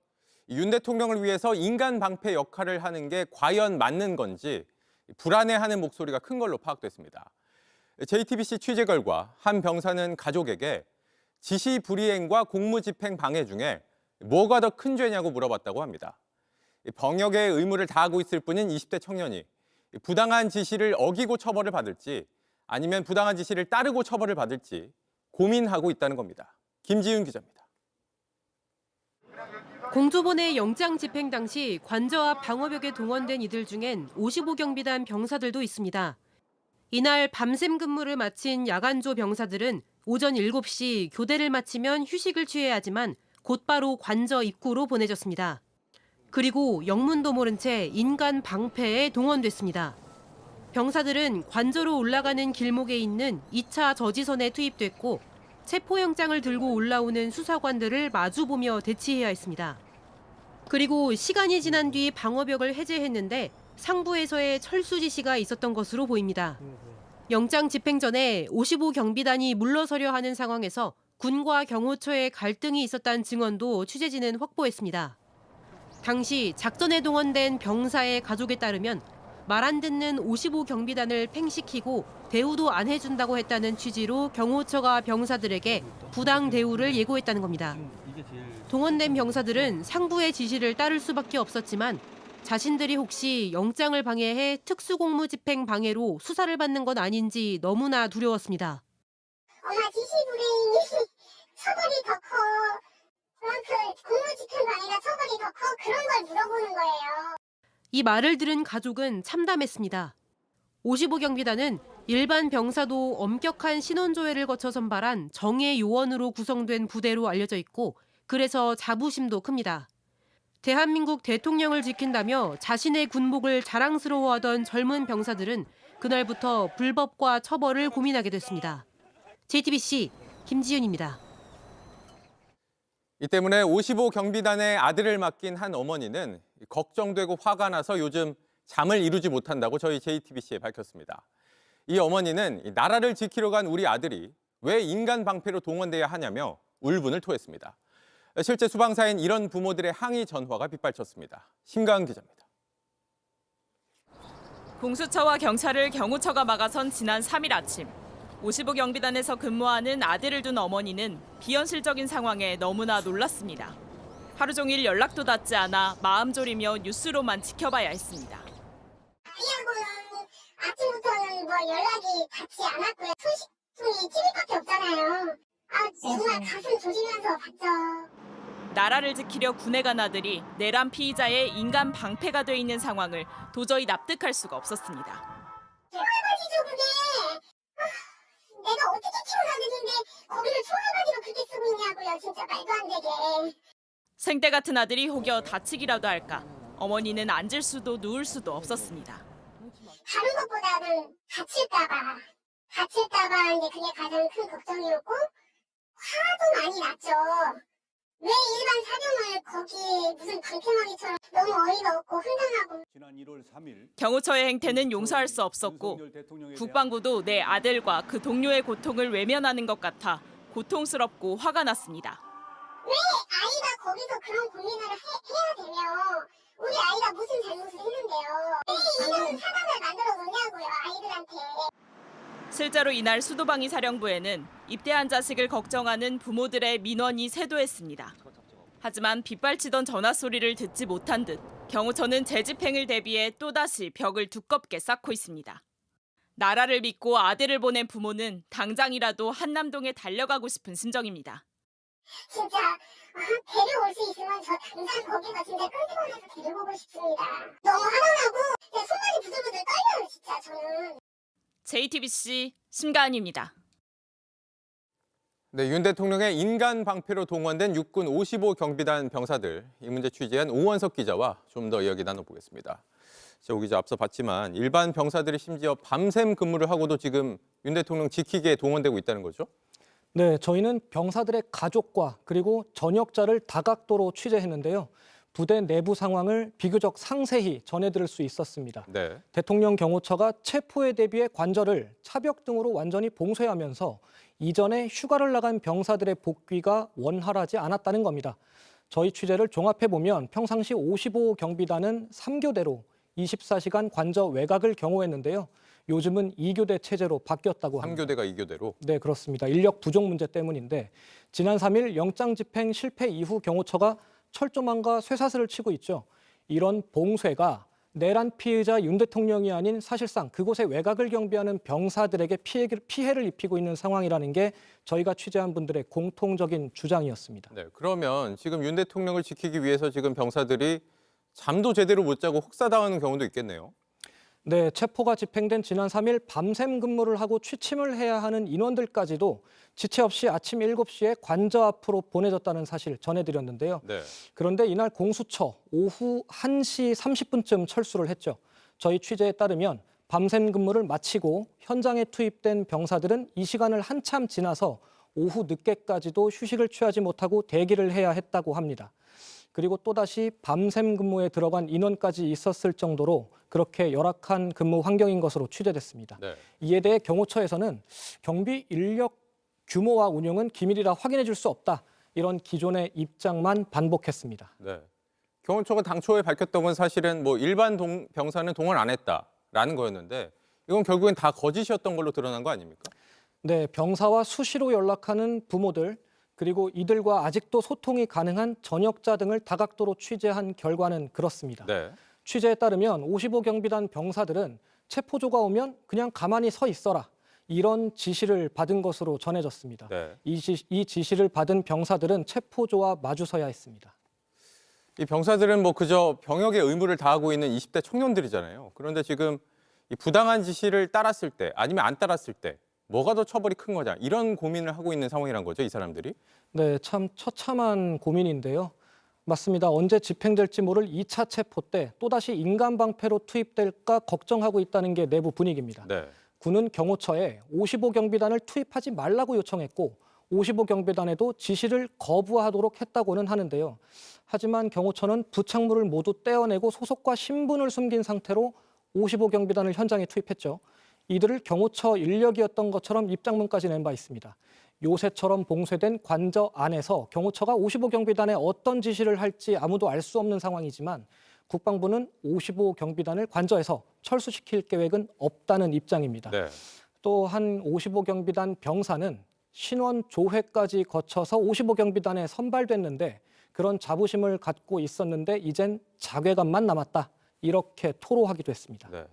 윤 대통령을 위해서 인간 방패 역할을 하는 게 과연 맞는 건지 불안해하는 목소리가 큰 걸로 파악됐습니다. JTBC 취재 결과 한 병사는 가족에게 지시 불이행과 공무집행 방해 중에 뭐가 더 큰 죄냐고 물어봤다고 합니다. 병역의 의무를 다하고 있을 뿐인 20대 청년이 부당한 지시를 어기고 처벌을 받을지 아니면 부당한 지시를 따르고 처벌을 받을지 고민하고 있다는 겁니다. 김지윤 기자입니다. 공조본의 영장 집행 당시 관저 앞 방어벽에 동원된 이들 중엔 55경비단 병사들도 있습니다. 이날 밤샘 근무를 마친 야간조 병사들은 오전 7시 교대를 마치면 휴식을 취해야 하지만 곧바로 관저 입구로 보내졌습니다. 그리고 영문도 모른 채 인간 방패에 동원됐습니다. 병사들은 관저로 올라가는 길목에 있는 2차 저지선에 투입됐고 체포영장을 들고 올라오는 수사관들을 마주보며 대치해야 했습니다. 그리고 시간이 지난 뒤 방어벽을 해제했는데 상부에서의 철수 지시가 있었던 것으로 보입니다. 영장 집행 전에 55경비단이 물러서려 하는 상황에서 군과 경호처의 갈등이 있었다는 증언도 취재진은 확보했습니다. 당시 작전에 동원된 병사의 가족에 따르면 말 안 듣는 55경비단을 팽식히고 대우도 안 해준다고 했다는 취지로 경호처가 병사들에게 부당 대우를 예고했다는 겁니다. 동원된 병사들은 상부의 지시를 따를 수밖에 없었지만 자신들이 혹시 영장을 방해해 특수공무집행 방해로 수사를 받는 건 아닌지 너무나 두려웠습니다. 엄마 지시불이행이 처벌이 더 커. 그 공무집행 방해가 처벌이 더 커. 그런 걸 물어보는 거예요. 이 말을 들은 가족은 참담했습니다. 55경비단은 일반 병사도 엄격한 신원조회를 거쳐 선발한 정예 요원으로 구성된 부대로 알려져 있고 그래서 자부심도 큽니다. 대한민국 대통령을 지킨다며 자신의 군복을 자랑스러워하던 젊은 병사들은 그날부터 불법과 처벌을 고민하게 됐습니다. JTBC 김지윤입니다. 이 때문에 55경비단의 아들을 맡긴 한 어머니는 걱정되고 화가 나서 요즘 잠을 이루지 못한다고 저희 JTBC에 밝혔습니다. 이 어머니는 나라를 지키러 간 우리 아들이 왜 인간 방패로 동원돼야 하냐며 울분을 토했습니다. 실제 수방사인 이런 부모들의 항의 전화가 빗발쳤습니다. 심가은 기자입니다. 공수처와 경찰을 경호처가 막아선 지난 3일 아침. 55경비단에서 근무하는 아들을 둔 어머니는 비현실적인 상황에 너무나 놀랐습니다. 하루 종일 연락도 닿지 않아 마음 졸이며 뉴스로만 지켜봐야 했습니다. 아이하고는 아침부터는 뭐 연락이 닿지 않았고요. 소식통이 TV밖에 없잖아요. 정말 가슴 조지면서 봤죠. 나라를 지키려 군에 간 아들이 내란 피의자의 인간 방패가 돼 있는 상황을 도저히 납득할 수가 없었습니다. 총알바지죠 그게. 내가 어떻게 키운 아들인데 거기를 총알바지로 그렇게 쓰고 있냐고요. 진짜 말도 안 되게. 생떼 같은 아들이 혹여 다치기라도 할까. 어머니는 앉을 수도 누울 수도 없었습니다. 다른 것보다는 다칠까봐 이제 그게 가장 큰 걱정이었고 화도 많이 났죠. 왜 일반 사병을 거기 무슨 방패막이처럼 너무 어이가 없고 황당하고. 경호처의 행태는 용서할 수 없었고 국방부도 내 아들과 그 동료의 고통을 외면하는 것 같아 고통스럽고 화가 났습니다. 왜 아이가 거기서 그런 고민을 해야 되며 우리 아이가 무슨 잘못을 했는데요. 왜 이런 사단을 만들어 놓냐고요 아이들한테. 실제로 이날 수도방위 사령부에는 입대한 자식을 걱정하는 부모들의 민원이 쇄도했습니다. 하지만 빗발치던 전화 소리를 듣지 못한 듯 경호처는 재집행을 대비해 또다시 벽을 두껍게 쌓고 있습니다. 나라를 믿고 아들을 보낸 부모는 당장이라도 한남동에 달려가고 싶은 심정입니다. 진짜 데려올 수 있으면 저 당장 거기 같은 데 끌고 가서 데려오고 싶습니다. 너무 화나고 손발이 부들부들 떨려요 진짜 저는. JTBC 심가은입니다. 네, 윤 대통령의 인간 방패로 동원된 육군 55 경비단 병사들, 이 문제 취재한 오원석 기자와 좀 더 이야기 나눠보겠습니다. 오 기자, 앞서 봤지만 일반 병사들이 심지어 밤샘 근무를 하고도 지금 윤 대통령 지키기에 동원되고 있다는 거죠? 네, 저희는 병사들의 가족과 그리고 전역자를 다각도로 취재했는데요. 부대 내부 상황을 비교적 상세히 전해드릴 수 있었습니다. 네. 대통령 경호처가 체포에 대비해 관저를 차벽 등으로 완전히 봉쇄하면서 이전에 휴가를 나간 병사들의 복귀가 원활하지 않았다는 겁니다. 저희 취재를 종합해보면 평상시 55 경비단은 3교대로 24시간 관저 외곽을 경호했는데요. 요즘은 2교대 체제로 바뀌었다고 합니다. 3교대가 2교대로? 네, 그렇습니다. 인력 부족 문제 때문인데 지난 3일 영장 집행 실패 이후 경호처가 철조망과 쇠사슬을 치고 있죠. 이런 봉쇄가 내란 피해자 윤 대통령이 아닌 사실상 그곳의 외곽을 경비하는 병사들에게 피해를 입히고 있는 상황이라는 게 저희가 취재한 분들의 공통적인 주장이었습니다. 네, 그러면 지금 윤 대통령을 지키기 위해서 지금 병사들이 잠도 제대로 못 자고 혹사당하는 경우도 있겠네요. 네, 체포가 집행된 지난 3일 밤샘 근무를 하고 취침을 해야 하는 인원들까지도 지체 없이 아침 7시에 관저 앞으로 보내졌다는 사실 전해드렸는데요. 네. 그런데 이날 공수처 오후 1시 30분쯤 철수를 했죠. 저희 취재에 따르면 밤샘 근무를 마치고 현장에 투입된 병사들은 이 시간을 한참 지나서 오후 늦게까지도 휴식을 취하지 못하고 대기를 해야 했다고 합니다. 그리고 또다시 밤샘 근무에 들어간 인원까지 있었을 정도로 그렇게 열악한 근무 환경인 것으로 취재됐습니다. 네. 이에 대해 경호처에서는 경비 인력 규모와 운영은 기밀이라 확인해 줄 수 없다. 이런 기존의 입장만 반복했습니다. 네. 경호처가 당초에 밝혔던 건 사실은 뭐 일반 병사는 동원 안 했다라는 거였는데 이건 결국엔 다 거짓이었던 걸로 드러난 거 아닙니까? 네, 병사와 수시로 연락하는 부모들 그리고 이들과 아직도 소통이 가능한 전역자 등을 다각도로 취재한 결과는 그렇습니다. 네. 취재에 따르면 55 경비단 병사들은 체포조가 오면 그냥 가만히 서 있어라. 이런 지시를 받은 것으로 전해졌습니다. 네. 이 지시를 받은 병사들은 체포조와 마주서야 했습니다. 이 병사들은 뭐 그저 병역의 의무를 다하고 있는 20대 청년들이잖아요. 그런데 지금 이 부당한 지시를 따랐을 때 아니면 안 따랐을 때 뭐가 더 처벌이 큰 거냐 이런 고민을 하고 있는 상황이란 거죠, 이 사람들이? 네, 참 처참한 고민인데요. 맞습니다. 언제 집행될지 모를 2차 체포 때 또다시 인간방패로 투입될까 걱정하고 있다는 게 내부 분위기입니다. 네. 군은 경호처에 55 경비단을 투입하지 말라고 요청했고 55 경비단에도 지시를 거부하도록 했다고는 하는데요. 하지만 경호처는 부착물을 모두 떼어내고 소속과 신분을 숨긴 상태로 55 경비단을 현장에 투입했죠. 이들을 경호처 인력이었던 것처럼 입장문까지 낸 바 있습니다. 요새처럼 봉쇄된 관저 안에서 경호처가 55 경비단에 어떤 지시를 할지 아무도 알 수 없는 상황이지만 국방부는 55 경비단을 관저에서 철수시킬 계획은 없다는 입장입니다. 네. 또 한 55 경비단 병사는 신원 조회까지 거쳐서 55 경비단에 선발됐는데 그런 자부심을 갖고 있었는데 이젠 자괴감만 남았다. 이렇게 토로하기도 했습니다. 네.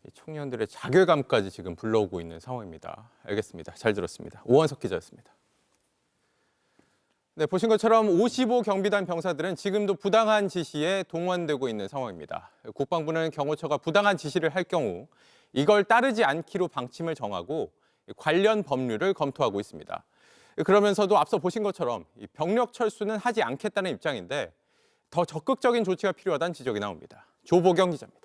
이 청년들의 자괴감까지 지금 불러오고 있는 상황입니다. 알겠습니다. 잘 들었습니다. 오원석 기자였습니다. 네, 보신 것처럼 55 경비단 병사들은 지금도 부당한 지시에 동원되고 있는 상황입니다. 국방부는 경호처가 부당한 지시를 할 경우 이걸 따르지 않기로 방침을 정하고 관련 법률을 검토하고 있습니다. 그러면서도 앞서 보신 것처럼 병력 철수는 하지 않겠다는 입장인데 더 적극적인 조치가 필요하다는 지적이 나옵니다. 조보경 기자입니다.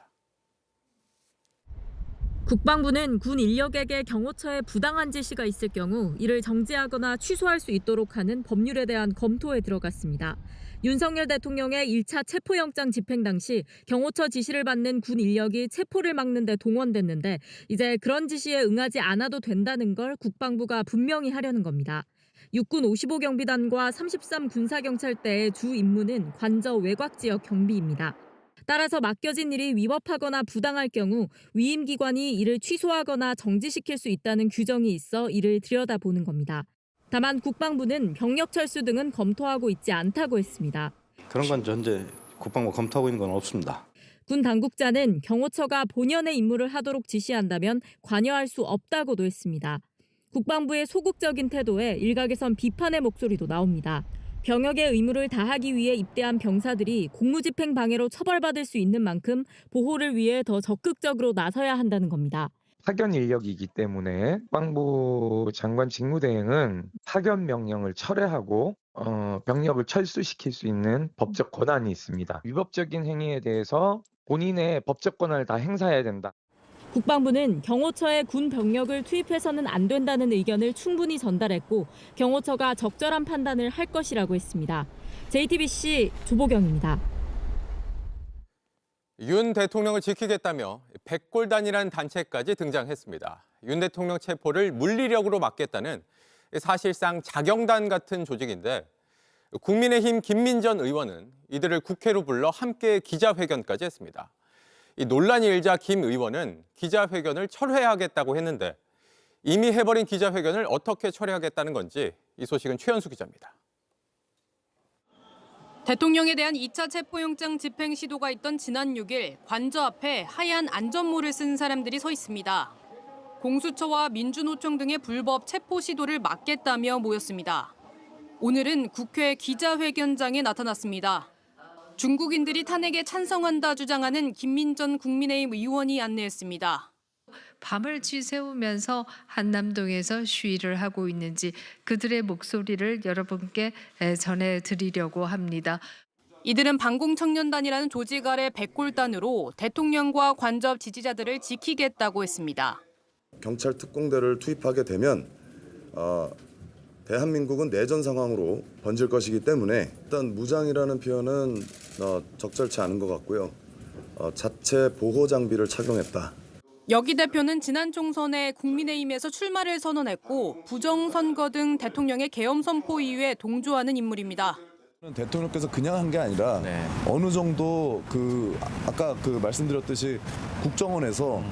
국방부는 군 인력에게 경호처에 부당한 지시가 있을 경우 이를 정지하거나 취소할 수 있도록 하는 법률에 대한 검토에 들어갔습니다. 윤석열 대통령의 1차 체포영장 집행 당시 경호처 지시를 받는 군 인력이 체포를 막는 데 동원됐는데 이제 그런 지시에 응하지 않아도 된다는 걸 국방부가 분명히 하려는 겁니다. 육군 55 경비단과 33 군사경찰대의 주 임무는 관저 외곽 지역 경비입니다. 따라서 맡겨진 일이 위법하거나 부당할 경우 위임기관이 이를 취소하거나 정지시킬 수 있다는 규정이 있어 이를 들여다보는 겁니다. 다만 국방부는 병력 철수 등은 검토하고 있지 않다고 했습니다. 그런 건 현재 국방부 검토하고 있는 건 없습니다. 군 당국자는 경호처가 본연의 임무를 하도록 지시한다면 관여할 수 없다고도 했습니다. 국방부의 소극적인 태도에 일각에선 비판의 목소리도 나옵니다. 병역의 의무를 다하기 위해 입대한 병사들이 공무집행 방해로 처벌받을 수 있는 만큼 보호를 위해 더 적극적으로 나서야 한다는 겁니다. 파견 인력이기 때문에 국방부 장관 직무대행은 파견 명령을 철회하고 병력을 철수시킬 수 있는 법적 권한이 있습니다. 위법적인 행위에 대해서 본인의 법적 권한을 다 행사해야 된다. 국방부는 경호처에 군 병력을 투입해서는 안 된다는 의견을 충분히 전달했고 경호처가 적절한 판단을 할 것이라고 했습니다. JTBC 조보경입니다. 윤 대통령을 지키겠다며 백골단이라는 단체까지 등장했습니다. 윤 대통령 체포를 물리력으로 막겠다는 사실상 자경단 같은 조직인데 국민의힘 김민전 의원은 이들을 국회로 불러 함께 기자회견까지 했습니다. 이 논란이 일자 김 의원은 기자회견을 철회하겠다고 했는데 이미 해버린 기자회견을 어떻게 철회하겠다는 건지 이 소식은 최현수 기자입니다. 대통령에 대한 2차 체포영장 집행 시도가 있던 지난 6일 관저 앞에 하얀 안전모를 쓴 사람들이 서 있습니다. 공수처와 민주노총 등의 불법 체포 시도를 막겠다며 모였습니다. 오늘은 국회 기자회견장에 나타났습니다. 중국인들이 탄핵에 찬성한다 주장하는 김민전 국민의힘 의원이 안내했습니다. 밤을 쥐세우면서 한남동에서 시위를 하고 있는지 그들의 목소리를 여러분께 전해드리려고 합니다. 이들은 방공청년단이라는 조직 아래 백골단으로 대통령과 관저 지지자들을 지키겠다고 했습니다. 경찰 특공대를 투입하게 되면 대한민국은 내전 상황으로 번질 것이기 때문에 일단 무장이라는 표현은 적절치 않은 것 같고요. 자체 보호 장비를 착용했다. 여기 대표는 지난 총선에 국민의힘에서 출마를 선언했고 부정선거 등 대통령의 계엄 선포 이후에 동조하는 인물입니다. 대통령께서 그냥 한 게 아니라 어느 정도 아까 말씀드렸듯이 국정원에서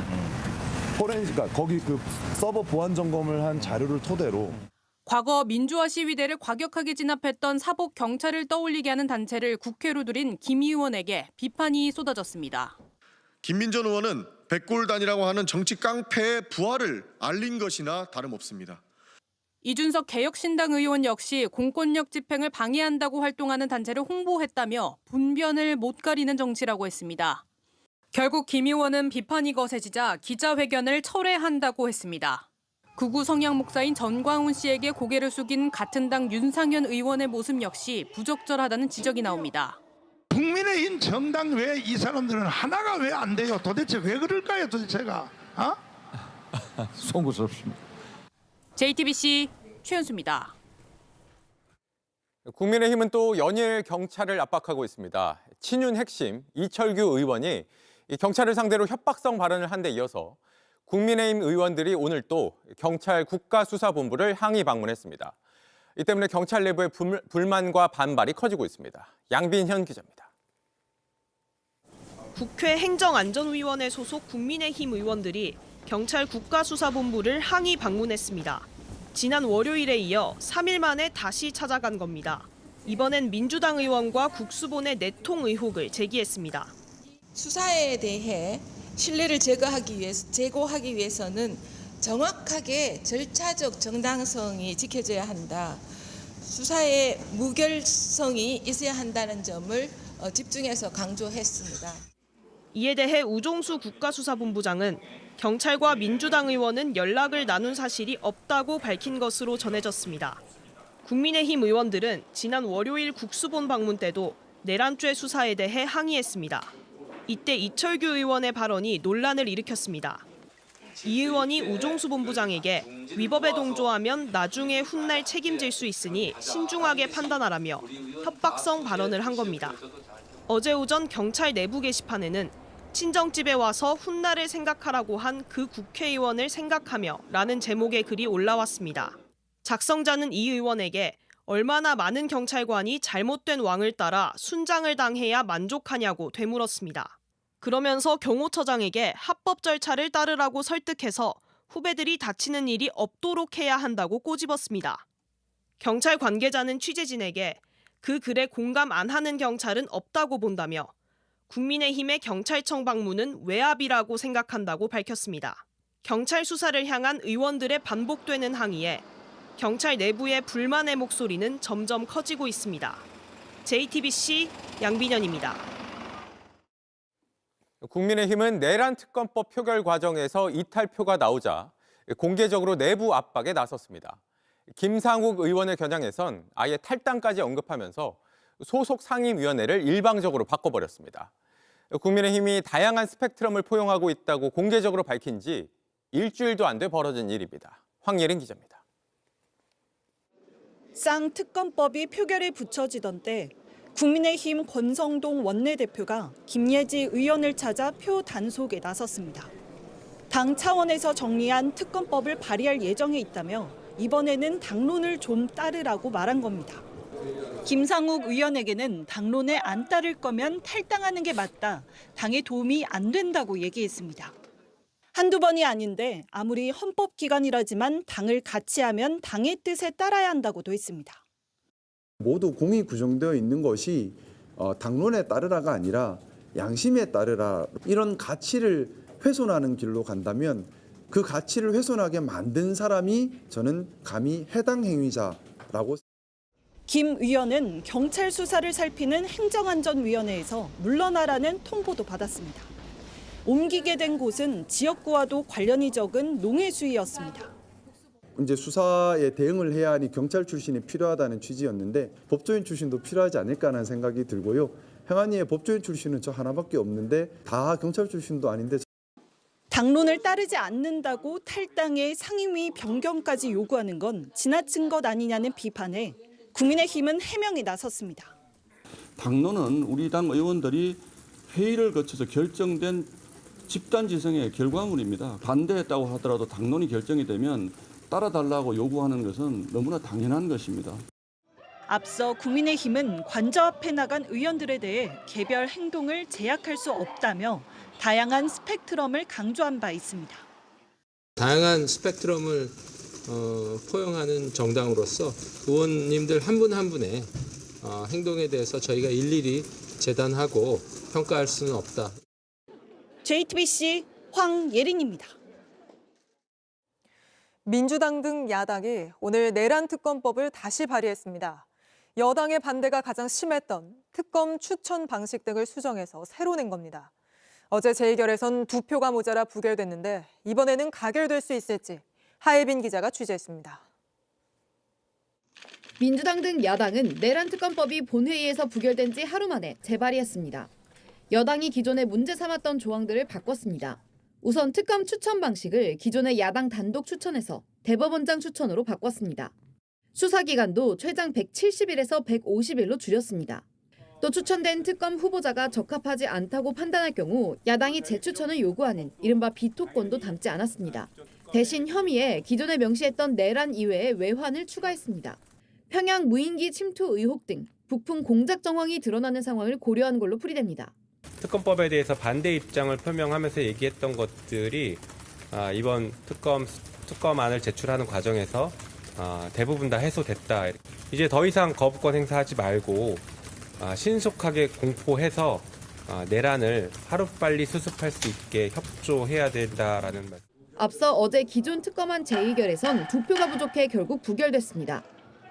그러니까 거기 서버 보안 점검을 한 자료를 토대로 과거 민주화 시위대를 과격하게 진압했던 사복 경찰을 떠올리게 하는 단체를 국회로 들인 김 의원에게 비판이 쏟아졌습니다. 김민전 의원은 백골단이라고 하는 정치 깡패의 부활을 알린 것이나 다름없습니다. 이준석 개혁신당 의원 역시 공권력 집행을 방해한다고 활동하는 단체를 홍보했다며 분변을 못 가리는 정치라고 했습니다. 결국 김 의원은 비판이 거세지자 기자회견을 철회한다고 했습니다. 극우 성향 목사인 전광훈 씨에게 고개를 숙인 같은 당 윤상현 의원의 모습 역시 부적절하다는 지적이 나옵니다. 국민의힘 정당 왜 이 사람들은 하나가 왜 안 돼요? 도대체 왜 그럴까요? 도대체가 송구스럽습니다. JTBC 최현수입니다. 국민의힘은 또 연일 경찰을 압박하고 있습니다. 친윤 핵심 이철규 의원이 경찰을 상대로 협박성 발언을 한 데 이어서 국민의힘 의원들이 오늘 또 경찰 국가수사본부를 항의 방문했습니다. 이 때문에 경찰 내부의 불만과 반발이 커지고 있습니다. 양빈현 기자입니다. 국회 행정안전위원회 소속 국민의힘 의원들이 경찰 국가수사본부를 항의 방문했습니다. 지난 월요일에 이어 3일 만에 다시 찾아간 겁니다. 이번엔 민주당 의원과 국수본의 내통 의혹을 제기했습니다. 수사에 대해 신뢰를 제고하기 위해서는 정확하게 절차적 정당성이 지켜져야 한다. 수사의 무결성이 있어야 한다는 점을 집중해서 강조했습니다. 이에 대해 우종수 국가수사본부장은 경찰과 민주당 의원은 연락을 나눈 사실이 없다고 밝힌 것으로 전해졌습니다. 국민의힘 의원들은 지난 월요일 국수본 방문 때도 내란죄 수사에 대해 항의했습니다. 이때 이철규 의원의 발언이 논란을 일으켰습니다. 이 의원이 우종수 본부장에게 위법에 동조하면 나중에 훗날 책임질 수 있으니 신중하게 판단하라며 협박성 발언을 한 겁니다. 어제 오전 경찰 내부 게시판에는 친정집에 와서 훗날을 생각하라고 한 그 국회의원을 생각하며 라는 제목의 글이 올라왔습니다. 작성자는 이 의원에게 얼마나 많은 경찰관이 잘못된 왕을 따라 순장을 당해야 만족하냐고 되물었습니다. 그러면서 경호처장에게 합법 절차를 따르라고 설득해서 후배들이 다치는 일이 없도록 해야 한다고 꼬집었습니다. 경찰 관계자는 취재진에게 그 글에 공감 안 하는 경찰은 없다고 본다며 국민의힘의 경찰청 방문은 외압이라고 생각한다고 밝혔습니다. 경찰 수사를 향한 의원들의 반복되는 항의에 경찰 내부의 불만의 목소리는 점점 커지고 있습니다. JTBC 양빈현입니다. 국민의힘은 내란 특검법 표결 과정에서 이탈표가 나오자 공개적으로 내부 압박에 나섰습니다. 김상욱 의원을 겨냥해선 아예 탈당까지 언급하면서 소속 상임위원회를 일방적으로 바꿔버렸습니다. 국민의힘이 다양한 스펙트럼을 포용하고 있다고 공개적으로 밝힌 지 일주일도 안 돼 벌어진 일입니다. 황예린 기자입니다. 쌍특검법이 표결에 붙여지던 때 국민의힘 권성동 원내대표가 김예지 의원을 찾아 표 단속에 나섰습니다. 당 차원에서 정리한 특검법을 발의할 예정에 있다며 이번에는 당론을 좀 따르라고 말한 겁니다. 김상욱 의원에게는 당론에 안 따를 거면 탈당하는 게 맞다. 당에 도움이 안 된다고 얘기했습니다. 한두 번이 아닌데 아무리 헌법기관이라지만 당을 같이 하면 당의 뜻에 따라야 한다고도 했습니다. 모두 공이 구성되어 있는 것이 당론에 따르라가 아니라 양심에 따르라. 이런 가치를 훼손하는 길로 간다면 그 가치를 훼손하게 만든 사람이 저는 감히 해당 행위자라고. 김 의원은 경찰 수사를 살피는 행정안전위원회에서 물러나라는 통보도 받았습니다. 옮기게 된 곳은 지역구와도 관련이 적은 농해수위였습니다. 이제 수사에 대응을 해야 하니 경찰 출신이 필요하다는 취지였는데 법조인 출신도 필요하지 않을까라는 생각이 들고요. 행안위의 법조인 출신은 저 하나밖에 없는데 다 경찰 출신도 아닌데. 당론을 따르지 않는다고 탈당의 상임위 변경까지 요구하는 건 지나친 것 아니냐는 비판에 국민의힘은 해명에 나섰습니다. 당론은 우리 당 의원들이 회의를 거쳐서 결정된 집단지성의 결과물입니다. 반대했다고 하더라도 당론이 결정이 되면 따라달라고 요구하는 것은 너무나 당연한 것입니다. 앞서 국민의힘은 관저 앞에 나간 의원들에 대해 개별 행동을 제약할 수 없다며 다양한 스펙트럼을 강조한 바 있습니다. 다양한 스펙트럼을 포용하는 정당으로서 의원님들 한 분 한 분의 행동에 대해서 저희가 일일이 재단하고 평가할 수는 없다. JTBC 황예린입니다. 민주당 등 야당이 오늘 내란 특검법을 다시 발의했습니다. 여당의 반대가 가장 심했던 특검 추천 방식 등을 수정해서 새로 낸 겁니다. 어제 재의결에선 2표가 모자라 부결됐는데 이번에는 가결될 수 있을지 하예빈 기자가 취재했습니다. 민주당 등 야당은 내란 특검법이 본회의에서 부결된 지 하루 만에 재발의했습니다. 여당이 기존에 문제 삼았던 조항들을 바꿨습니다. 우선 특검 추천 방식을 기존의 야당 단독 추천에서 대법원장 추천으로 바꿨습니다. 수사 기간도 최장 170일에서 150일로 줄였습니다. 또 추천된 특검 후보자가 적합하지 않다고 판단할 경우 야당이 재추천을 요구하는 이른바 비토권도 담지 않았습니다. 대신 혐의에 기존에 명시했던 내란 이외의 외환을 추가했습니다. 평양 무인기 침투 의혹 등 부품 공작 정황이 드러나는 상황을 고려한 걸로 풀이됩니다. 특검법에 대해서 반대 입장을 표명하면서 얘기했던 것들이 이번 특검안을 제출하는 과정에서 대부분 다 해소됐다. 이제 더 이상 거부권 행사하지 말고 신속하게 공포해서 내란을 하루빨리 수습할 수 있게 협조해야 된다라는 말. 앞서 어제 기존 특검안 재의결에선 2표가 부족해 결국 부결됐습니다.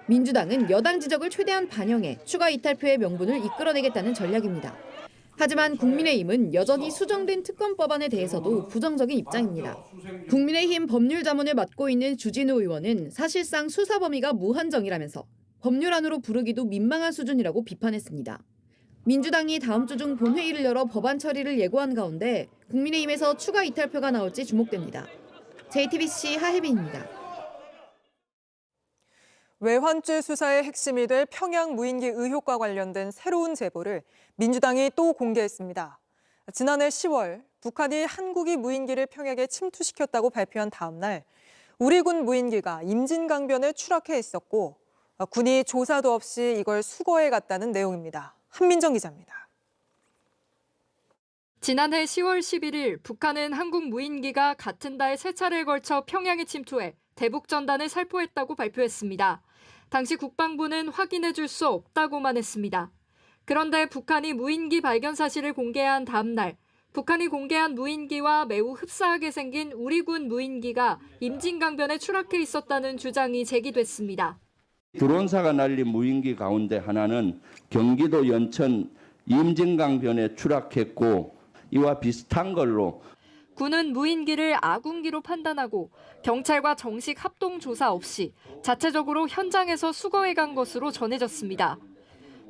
민주당은 여당 지적을 최대한 반영해 추가 이탈표의 명분을 이끌어내겠다는 전략입니다. 하지만 국민의힘은 여전히 수정된 특검법안에 대해서도 부정적인 입장입니다. 국민의힘 법률자문을 맡고 있는 주진우 의원은 사실상 수사 범위가 무한정이라면서 법률안으로 부르기도 민망한 수준이라고 비판했습니다. 민주당이 다음 주 중 본회의를 열어 법안 처리를 예고한 가운데 국민의힘에서 추가 이탈표가 나올지 주목됩니다. JTBC 하혜빈입니다. 외환죄 수사의 핵심이 될 평양 무인기 의혹과 관련된 새로운 제보를 민주당이 또 공개했습니다. 지난해 10월 북한이 한국이 무인기를 평양에 침투시켰다고 발표한 다음 날 우리 군 무인기가 임진강변에 추락해 있었고 군이 조사도 없이 이걸 수거해 갔다는 내용입니다. 한민정 기자입니다. 지난해 10월 11일 북한은 한국 무인기가 같은 달 3차례에 걸쳐 평양에 침투해 대북 전단을 살포했다고 발표했습니다. 당시 국방부는 확인해 줄 수 없다고만 했습니다. 그런데 북한이 무인기 발견 사실을 공개한 다음 날 북한이 공개한 무인기와 매우 흡사하게 생긴 우리 군 무인기가 임진강변에 추락해 있었다는 주장이 제기됐습니다. 드론사가 날린 무인기 가운데 하나는 경기도 연천 임진강변에 추락했고 이와 비슷한 걸로 군은 무인기를 아군기로 판단하고 경찰과 정식 합동 조사 없이 자체적으로 현장에서 수거해 간 것으로 전해졌습니다.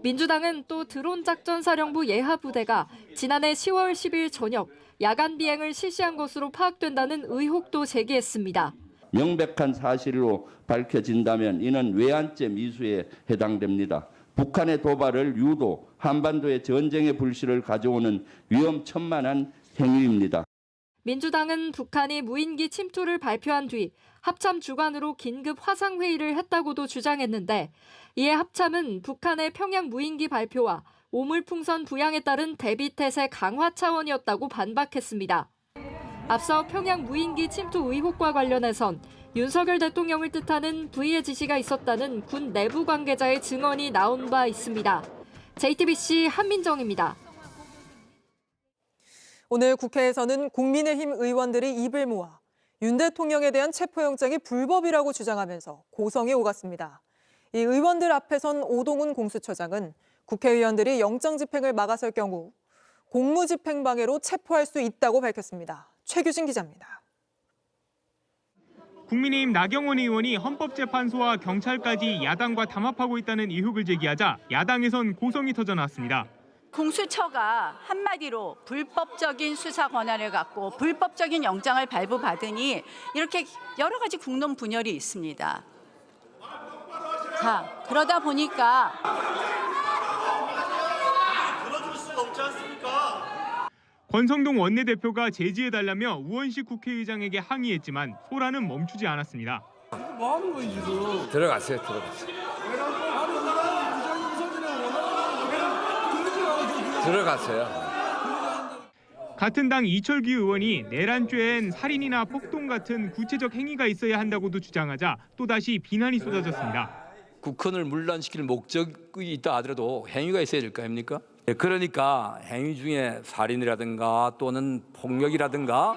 민주당은 또 드론 작전사령부 예하부대가 지난해 10월 10일 저녁 야간 비행을 실시한 것으로 파악된다는 의혹도 제기했습니다. 명백한 사실로 밝혀진다면 이는 외환죄 미수에 해당됩니다. 북한의 도발을 유도, 한반도의 전쟁의 불씨를 가져오는 위험천만한 행위입니다. 민주당은 북한이 무인기 침투를 발표한 뒤 합참 주관으로 긴급 화상회의를 했다고도 주장했는데 이에 합참은 북한의 평양 무인기 발표와 오물풍선 부양에 따른 대비태세 강화 차원이었다고 반박했습니다. 앞서 평양 무인기 침투 의혹과 관련해선 윤석열 대통령을 뜻하는 부의의 지시가 있었다는 군 내부 관계자의 증언이 나온 바 있습니다. JTBC 한민정입니다. 오늘 국회에서는 국민의힘 의원들이 입을 모아 윤 대통령에 대한 체포영장이 불법이라고 주장하면서 고성이 오갔습니다. 이 의원들 앞에선 오동훈 공수처장은 국회의원들이 영장 집행을 막아설 경우 공무집행방해로 체포할 수 있다고 밝혔습니다. 최규진 기자입니다. 국민의힘 나경원 의원이 헌법재판소와 경찰까지 야당과 담합하고 있다는 의혹을 제기하자 야당에선 고성이 터져나왔습니다. 공수처가 한마디로 불법적인 수사 권한을 갖고 불법적인 영장을 발부받으니 이렇게 여러 가지 국론 분열이 있습니다. 자, 그러다 보니까 들어줄 수가 없지 않습니까? 권성동 원내대표가 제지해달라며 우원식 국회의장에게 항의했지만 소란은 멈추지 않았습니다. 뭐 하는 거예요 지금? 들어갔어요. 들어갔어요. 같은 당 이철규 의원이 내란죄엔 살인이나 폭동 같은 구체적 행위가 있어야 한다고도 주장하자 또다시 비난이 쏟아졌습니다. 국헌을 문란시킬 목적이 있다 하더라도 행위가 있어야 될 거 아닙니까? 그러니까 행위 중에 살인이라든가 또는 폭력이라든가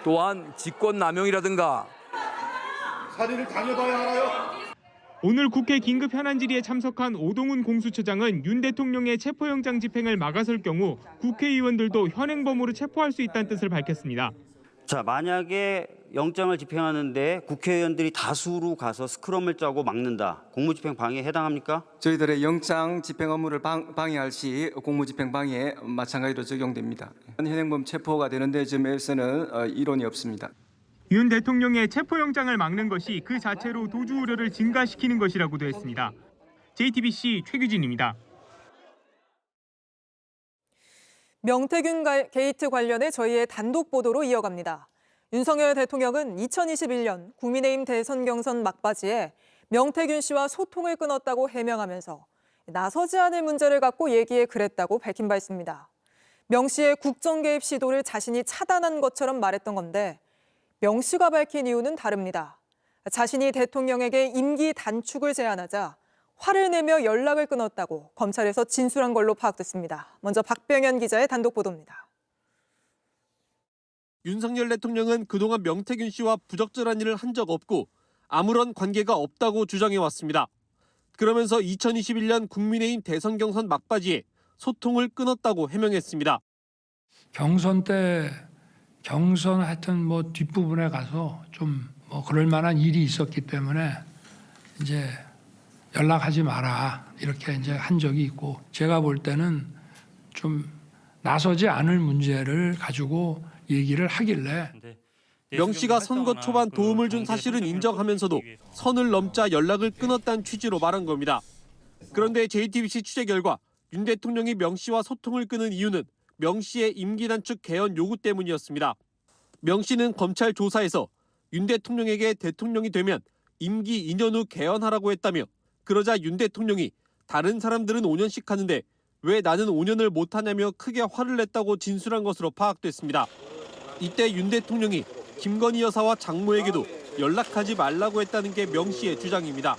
또한 직권남용이라든가 살인을 당해봐야 알아요. 오늘 국회 긴급 현안 질의에 참석한 오동훈 공수처장은 윤 대통령의 체포영장 집행을 막아설 경우 국회의원들도 현행범으로 체포할 수 있다는 뜻을 밝혔습니다. 자, 만약에 영장을 집행하는데 국회의원들이 다수로 가서 스크럼을 짜고 막는다. 공무집행 방해에 해당합니까? 저희들의 영장 집행 업무를 방해할 시 공무집행 방해에 마찬가지로 적용됩니다. 현행범 체포가 되는 데 점에서는 이론이 없습니다. 윤 대통령의 체포영장을 막는 것이 그 자체로 도주 우려를 증가시키는 것이라고도 했습니다. JTBC 최규진입니다. 명태균 게이트 관련해 저희의 단독 보도로 이어갑니다. 윤석열 대통령은 2021년 국민의힘 대선 경선 막바지에 명태균 씨와 소통을 끊었다고 해명하면서 나서지 않을 문제를 갖고 얘기해 그랬다고 밝힌 바 있습니다. 명 씨의 국정 개입 시도를 자신이 차단한 것처럼 말했던 건데 명 씨가 밝힌 이유는 다릅니다. 자신이 대통령에게 임기 단축을 제안하자 화를 내며 연락을 끊었다고 검찰에서 진술한 걸로 파악됐습니다. 먼저 박병현 기자의 단독 보도입니다. 윤석열 대통령은 그동안 명태균 씨와 부적절한 일을 한 적 없고 아무런 관계가 없다고 주장해왔습니다. 그러면서 2021년 국민의힘 대선 경선 막바지에 소통을 끊었다고 해명했습니다. 경선 때 경선 하여튼 뭐 뒷부분에 가서 좀 뭐 그럴 만한 일이 있었기 때문에 이제 연락하지 마라 이렇게 이제 한 적이 있고 제가 볼 때는 좀 나서지 않을 문제를 가지고 얘기를 하길래 명 씨가 선거 초반 도움을 준 사실은 인정하면서도 선을 넘자 연락을 끊었다는 취지로 말한 겁니다. 그런데 JTBC 취재 결과 윤 대통령이 명 씨와 소통을 끊은 이유는 명 씨의 임기 단축 개헌 요구 때문이었습니다. 명 씨는 검찰 조사에서 윤 대통령에게 대통령이 되면 임기 2년 후 개헌하라고 했다며 그러자 윤 대통령이 다른 사람들은 5년씩 하는데 왜 나는 5년을 못하냐며 크게 화를 냈다고 진술한 것으로 파악됐습니다. 이때 윤 대통령이 김건희 여사와 장모에게도 연락하지 말라고 했다는 게 명 씨의 주장입니다.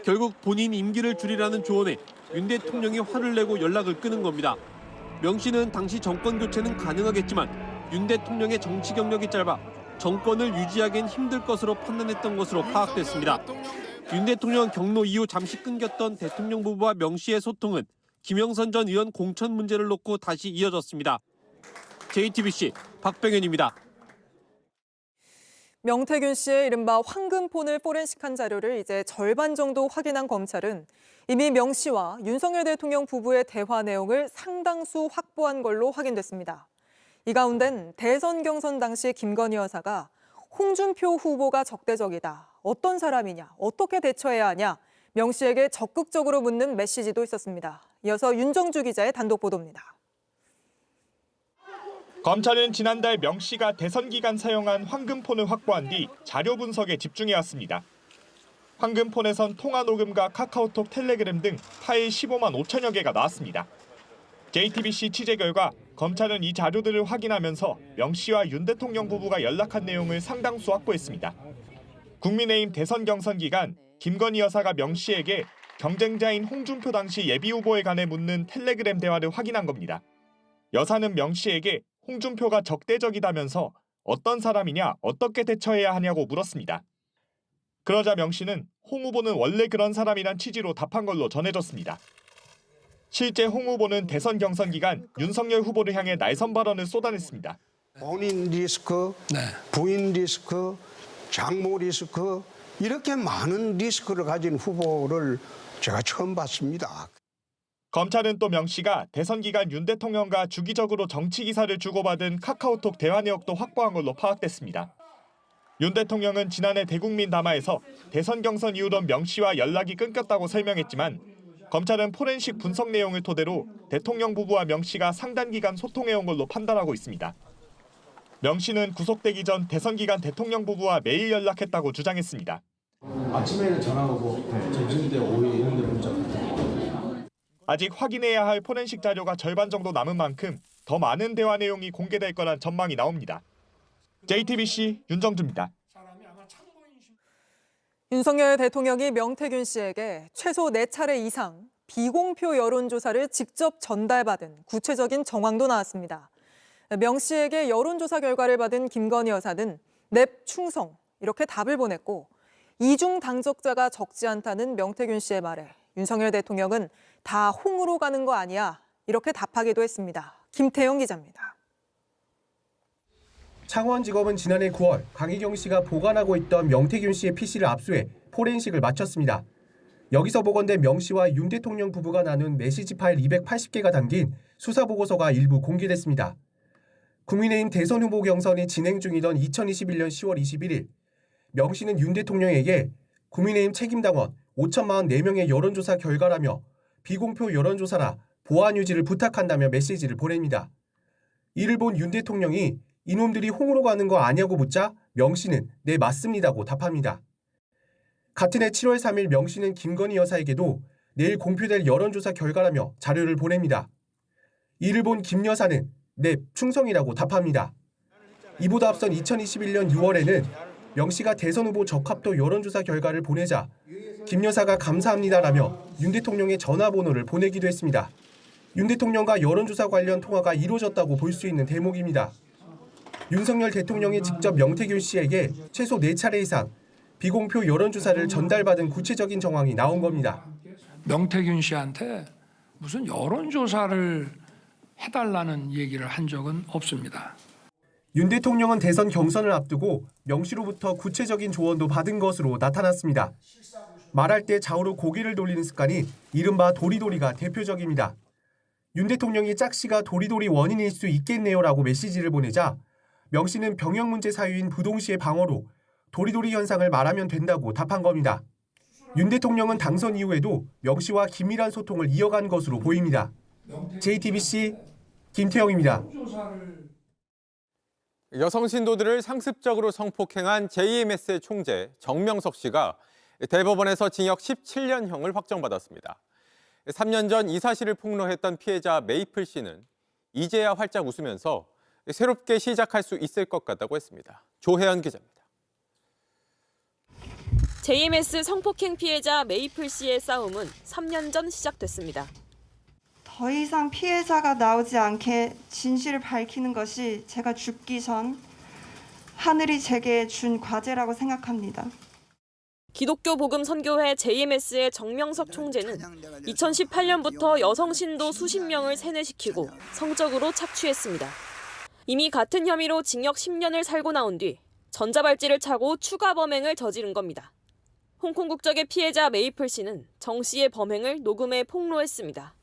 결국 본인 임기를 줄이라는 조언에 윤 대통령이 화를 내고 연락을 끊은 겁니다. 명 씨는 당시 정권 교체는 가능하겠지만 윤 대통령의 정치 경력이 짧아 정권을 유지하기엔 힘들 것으로 판단했던 것으로 파악됐습니다. 윤 대통령 경로 이후 잠시 끊겼던 대통령 부부와 명 씨의 소통은 김영선 전 의원 공천 문제를 놓고 다시 이어졌습니다. JTBC 박병현입니다. 명태균 씨의 이른바 황금폰을 포렌식한 자료를 이제 절반 정도 확인한 검찰은 이미 명 씨와 윤석열 대통령 부부의 대화 내용을 상당수 확보한 걸로 확인됐습니다. 이 가운데는 대선 경선 당시 김건희 여사가 홍준표 후보가 적대적이다. 어떤 사람이냐, 어떻게 대처해야 하냐, 명 씨에게 적극적으로 묻는 메시지도 있었습니다. 이어서 윤정주 기자의 단독 보도입니다. 검찰은 지난달 명 씨가 대선 기간 사용한 황금폰을 확보한 뒤 자료 분석에 집중해왔습니다. 황금폰에선 통화 녹음과 카카오톡, 텔레그램 등 파일 15만 5천여 개가 나왔습니다. JTBC 취재 결과 검찰은 이 자료들을 확인하면서 명 씨와 윤 대통령 부부가 연락한 내용을 상당수 확보했습니다. 국민의힘 대선 경선 기간 김건희 여사가 명 씨에게 경쟁자인 홍준표 당시 예비후보에 관해 묻는 텔레그램 대화를 확인한 겁니다. 여사는 명 씨에게 홍준표가 적대적이다면서 어떤 사람이냐, 어떻게 대처해야 하냐고 물었습니다. 그러자 명 씨는 홍 후보는 원래 그런 사람이란 취지로 답한 걸로 전해졌습니다. 실제 홍 후보는 대선 경선 기간 윤석열 후보를 향해 날선 발언을 쏟아냈습니다. 본인 리스크, 부인 리스크, 장모 리스크 이렇게 많은 리스크를 가진 후보를 제가 처음 봤습니다. 검찰은 또 명 씨가 대선 기간 윤 대통령과 주기적으로 정치 기사를 주고받은 카카오톡 대화 내역도 확보한 걸로 파악됐습니다. 윤 대통령은 지난해 대국민 담화에서 대선 경선 이후로 명 씨와 연락이 끊겼다고 설명했지만 검찰은 포렌식 분석 내용을 토대로 대통령 부부와 명 씨가 상당 기간 소통해온 걸로 판단하고 있습니다. 명 씨는 구속되기 전 대선 기간 대통령 부부와 매일 연락했다고 주장했습니다. 아침에는 전화 오고 점심때 오후에 이런 데 문자 같은 아직 확인해야 할 포렌식 자료가 절반 정도 남은 만큼 더 많은 대화 내용이 공개될 거란 전망이 나옵니다. JTBC 윤정주입니다. 윤석열 대통령이 명태균 씨에게 최소 4차례 이상 비공표 여론조사를 직접 전달받은 구체적인 정황도 나왔습니다. 명 씨에게 여론조사 결과를 받은 김건희 여사는 넵 충성 이렇게 답을 보냈고 이중 당적자가 적지 않다는 명태균 씨의 말에 윤석열 대통령은 다 홍으로 가는 거 아니야 이렇게 답하기도 했습니다. 김태영 기자입니다. 창원지검은 지난해 9월 강희경 씨가 보관하고 있던 명태균 씨의 PC를 압수해 포렌식을 마쳤습니다. 여기서 복원된 명 씨와 윤 대통령 부부가 나눈 메시지 파일 280개가 담긴 수사보고서가 일부 공개됐습니다. 국민의힘 대선 후보 경선이 진행 중이던 2021년 10월 21일 명 씨는 윤 대통령에게 국민의힘 책임당원 5,044명의 여론조사 결과라며 비공표 여론조사라 보안 유지를 부탁한다며 메시지를 보냅니다. 이를 본 윤 대통령이 이놈들이 홍으로 가는 거 아냐고 묻자 명 씨는 네 맞습니다고 답합니다. 같은 해 7월 3일 명 씨는 김건희 여사에게도 내일 공표될 여론조사 결과라며 자료를 보냅니다. 이를 본 김 여사는 네 충성이라고 답합니다. 이보다 앞선 2021년 6월에는 명 씨가 대선 후보 적합도 여론조사 결과를 보내자 김 여사가 감사합니다라며 윤 대통령의 전화번호를 보내기도 했습니다. 윤 대통령과 여론조사 관련 통화가 이루어졌다고 볼 수 있는 대목입니다. 윤석열 대통령이 직접 명태균 씨에게 최소 4차례 이상 비공표 여론조사를 전달받은 구체적인 정황이 나온 겁니다. 명태균 씨한테 무슨 여론조사를 해달라는 얘기를 한 적은 없습니다. 윤 대통령은 대선 경선을 앞두고 명 씨로부터 구체적인 조언도 받은 것으로 나타났습니다. 말할 때 좌우로 고개를 돌리는 습관이 이른바 도리도리가 대표적입니다. 윤 대통령이 짝씨가 도리도리 원인일 수 있겠네요라고 메시지를 보내자 명 씨는 병역 문제 사유인 부동시의 방어로 도리도리 현상을 말하면 된다고 답한 겁니다. 윤 대통령은 당선 이후에도 명 씨와 긴밀한 소통을 이어간 것으로 보입니다. JTBC 김태영입니다. 여성 신도들을 상습적으로 성폭행한 JMS의 총재 정명석 씨가 대법원에서 징역 17년형을 확정받았습니다. 3년 전 이 사실을 폭로했던 피해자 메이플 씨는 이제야 활짝 웃으면서 새롭게 시작할 수 있을 것 같다고 했습니다. 조혜연 기자입니다. JMS 성폭행 피해자 메이플 씨의 싸움은 3년 전 시작됐습니다. 더 이상 피해자가 나오지 않게 진실을 밝히는 것이 제가 죽기 전 하늘이 제게 준 과제라고 생각합니다. 기독교 복음 선교회 JMS의 정명석 총재는 2018년부터 여성 신도 수십 명을 세뇌시키고 성적으로 착취했습니다. 이미 같은 혐의로 징역 10년을 살고 나온 뒤 전자발찌를 차고 추가 범행을 저지른 겁니다. 홍콩 국적의 피해자 메이플 씨는 정 씨의 범행을 녹음해 폭로했습니다.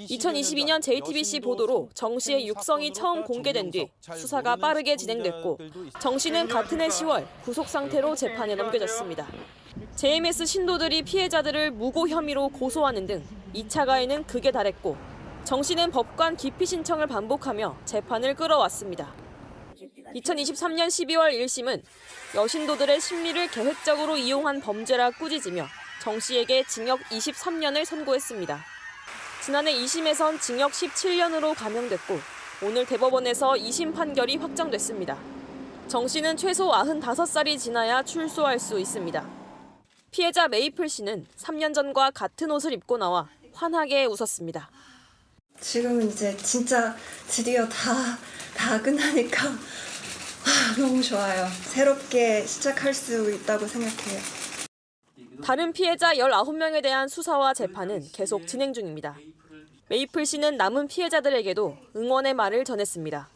2022년 JTBC 보도로 정 씨의 육성이 처음 공개된 뒤 수사가 빠르게 진행됐고 정 씨는 같은 해 10월 구속 상태로 재판에 넘겨졌습니다. JMS 신도들이 피해자들을 무고 혐의로 고소하는 등 2차 가해는 극에 달했고 정 씨는 법관 기피 신청을 반복하며 재판을 끌어왔습니다. 2023년 12월 1심은 여신도들의 심리를 계획적으로 이용한 범죄라 꾸짖으며 정 씨에게 징역 23년을 선고했습니다. 지난해 2심에선 징역 17년으로 감형됐고 오늘 대법원에서 2심 판결이 확정됐습니다. 정 씨는 최소 95살이 지나야 출소할 수 있습니다. 피해자 메이플 씨는 3년 전과 같은 옷을 입고 나와 환하게 웃었습니다. 지금은 이제 진짜 드디어 다 끝나니까 너무 좋아요. 새롭게 시작할 수 있다고 생각해요. 다른 피해자 19명에 대한 수사와 재판은 계속 진행 중입니다. 메이플 씨는 남은 피해자들에게도 응원의 말을 전했습니다.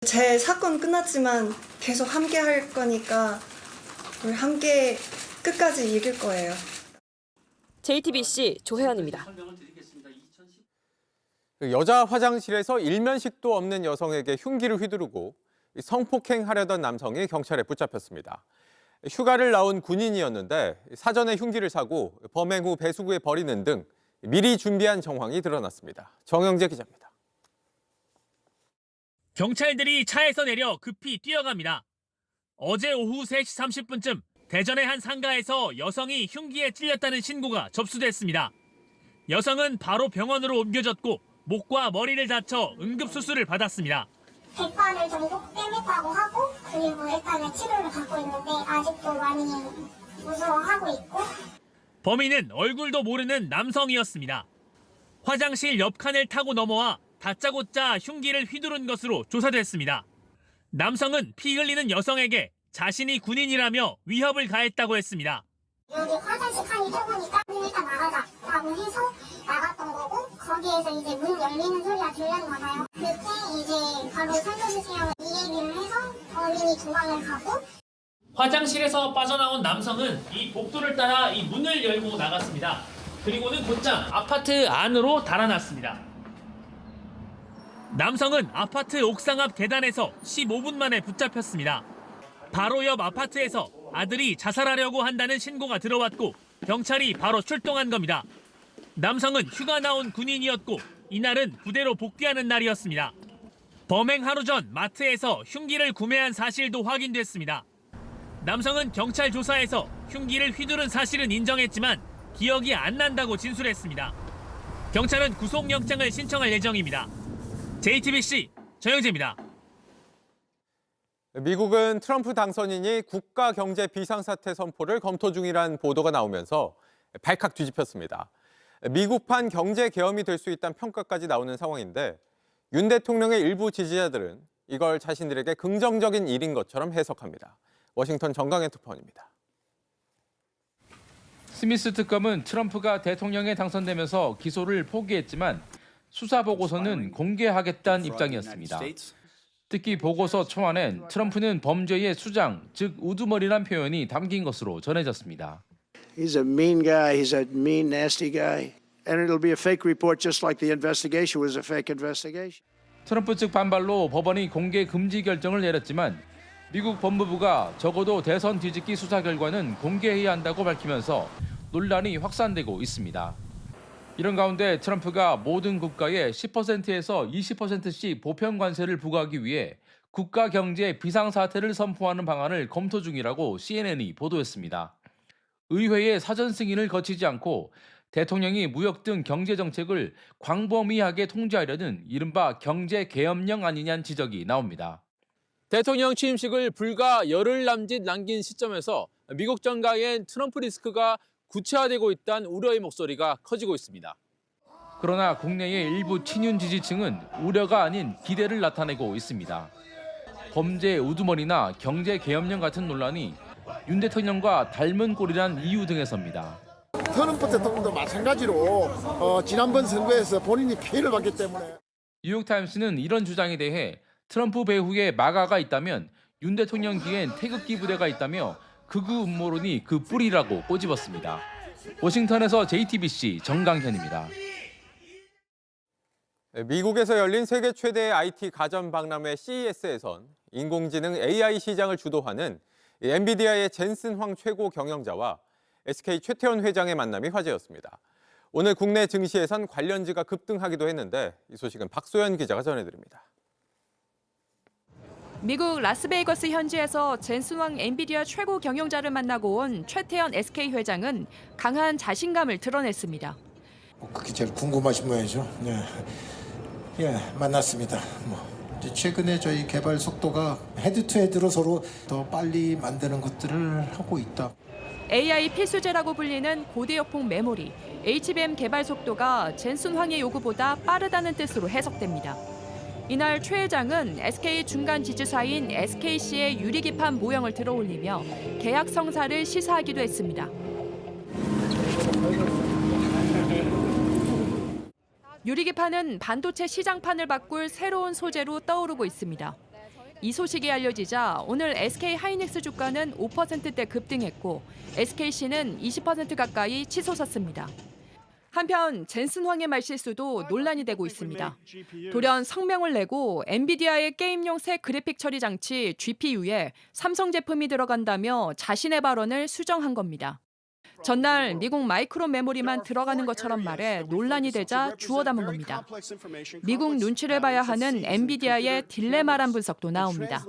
제 사건 끝났지만 계속 함께 할 거니까 우리 함께 끝까지 이길 거예요. JTBC 조혜연입니다. 여자 화장실에서 일면식도 없는 여성에게 흉기를 휘두르고 성폭행하려던 남성이 경찰에 붙잡혔습니다. 휴가를 나온 군인이었는데 사전에 흉기를 사고 범행 후 배수구에 버리는 등 미리 준비한 정황이 드러났습니다. 정영재 기자입니다. 경찰들이 차에서 내려 급히 뛰어갑니다. 어제 오후 3시 30분쯤 대전의 한 상가에서 여성이 흉기에 찔렸다는 신고가 접수됐습니다. 여성은 바로 병원으로 옮겨졌고 목과 머리를 다쳐 응급수술을 받았습니다. 백반을 정도 빼겠다고 하고 그리고 일단은 치료를 받고 있는데 아직도 많이 무서워하고 있고. 범인은 얼굴도 모르는 남성이었습니다. 화장실 옆 칸을 타고 넘어와 다짜고짜 흉기를 휘두른 것으로 조사됐습니다. 남성은 피 흘리는 여성에게 자신이 군인이라며 위협을 가했다고 했습니다. 여기 화장실 칸이 좁으니까 일단 나가자라고 해서 나갔던 거고 거기에서 이제 문 열리는 소리가 들렸나 봐요. 그때 이제 바로 살려주세요 이 얘기를 해서 범인이 도망을 가고. 화장실에서 빠져나온 남성은 이 복도를 따라 이 문을 열고 나갔습니다. 그리고는 곧장 아파트 안으로 달아났습니다. 남성은 아파트 옥상 앞 계단에서 15분 만에 붙잡혔습니다. 바로 옆 아파트에서 아들이 자살하려고 한다는 신고가 들어왔고 경찰이 바로 출동한 겁니다. 남성은 휴가 나온 군인이었고 이날은 부대로 복귀하는 날이었습니다. 범행 하루 전 마트에서 흉기를 구매한 사실도 확인됐습니다. 남성은 경찰 조사에서 흉기를 휘두른 사실은 인정했지만 기억이 안 난다고 진술했습니다. 경찰은 구속영장을 신청할 예정입니다. JTBC 정영재입니다. 미국은 트럼프 당선인이 국가 경제 비상사태 선포를 검토 중이라는 보도가 나오면서 발칵 뒤집혔습니다. 미국판 경제 계엄이 될 수 있다는 평가까지 나오는 상황인데 윤 대통령의 일부 지지자들은 이걸 자신들에게 긍정적인 일인 것처럼 해석합니다. 워싱턴 정강현 특파원입니다. 스미스 특검은 트럼프가 대통령에 당선되면서 기소를 포기했지만 수사 보고서는 공개하겠다는 입장이었습니다. 특히 보고서 초안엔 트럼프는 범죄의 수장, 즉 우두머리란 표현이 담긴 것으로 전해졌습니다. He's a mean guy. He's a mean, nasty guy. And it'll be a fake report just like the investigation was a fake investigation. 트럼프 측 반발로 법원이 공개 금지 결정을 내렸지만 미국 법무부가 적어도 대선 뒤집기 수사 결과는 공개해야 한다고 밝히면서 논란이 확산되고 있습니다. 이런 가운데 트럼프가 모든 국가에 10%에서 20%씩 보편 관세를 부과하기 위해 국가 경제 비상사태를 선포하는 방안을 검토 중이라고 CNN이 보도했습니다. 의회의 사전 승인을 거치지 않고 대통령이 무역 등 경제 정책을 광범위하게 통제하려는 이른바 경제 계엄령 아니냐는 지적이 나옵니다. 대통령 취임식을 불과 열흘 남짓 남긴 시점에서 미국 정가엔 트럼프 리스크가 구체화되고 있다는 우려의 목소리가 커지고 있습니다. 그러나 국내의 일부 친윤 지지층은 우려가 아닌 기대를 나타내고 있습니다. 범죄 우두머리나 경제 계엄령 같은 논란이 윤 대통령과 닮은 꼴이란 이유 등에서입니다. 트럼프 대통령도 마찬가지로 지난번 선거에서 본인이 피해를 봤기 때문에. 뉴욕타임스는 이런 주장에 대해 트럼프 배후에 마가가 있다면 윤 대통령 뒤엔 태극기 부대가 있다며 극우 음모론이 그 뿌리라고 꼬집었습니다. 워싱턴에서 JTBC 정강현입니다. 미국에서 열린 세계 최대의 IT 가전 박람회 CES에선 인공지능 AI 시장을 주도하는 엔비디아의 젠슨 황 최고 경영자와 SK 최태원 회장의 만남이 화제였습니다. 오늘 국내 증시에선 관련주가 급등하기도 했는데 이 소식은 박소연 기자가 전해드립니다. 미국 라스베이거스 현지에서 젠슨 황 엔비디아 최고 경영자를 만나고 온 최태원 SK 회장은 강한 자신감을 드러냈습니다. 그게 제일 궁금하신 모양이죠. 네. 예, 만났습니다. 최근에 저희 개발 속도가 헤드투헤드로 서로 더 빨리 만드는 것들을 하고 있다. AI 필수제라고 불리는 고대역폭 메모리, HBM 개발 속도가 젠슨 황의 요구보다 빠르다는 뜻으로 해석됩니다. 이날 최 회장은 SK 중간 지주사인 SKC의 유리기판 모형을 들어올리며 계약 성사를 시사하기도 했습니다. 유리기판은 반도체 시장판을 바꿀 새로운 소재로 떠오르고 있습니다. 이 소식이 알려지자 오늘 SK 하이닉스 주가는 5%대 급등했고 SKC는 20% 가까이 치솟았습니다. 한편 젠슨 황의 말실수도 논란이 되고 있습니다. 돌연 성명을 내고 엔비디아의 게임용 새 그래픽 처리 장치 GPU에 삼성 제품이 들어간다며 자신의 발언을 수정한 겁니다. 전날 미국 마이크로 메모리만 들어가는 것처럼 말해 논란이 되자 주워 담은 겁니다. 미국 눈치를 봐야 하는 엔비디아의 딜레마란 분석도 나옵니다.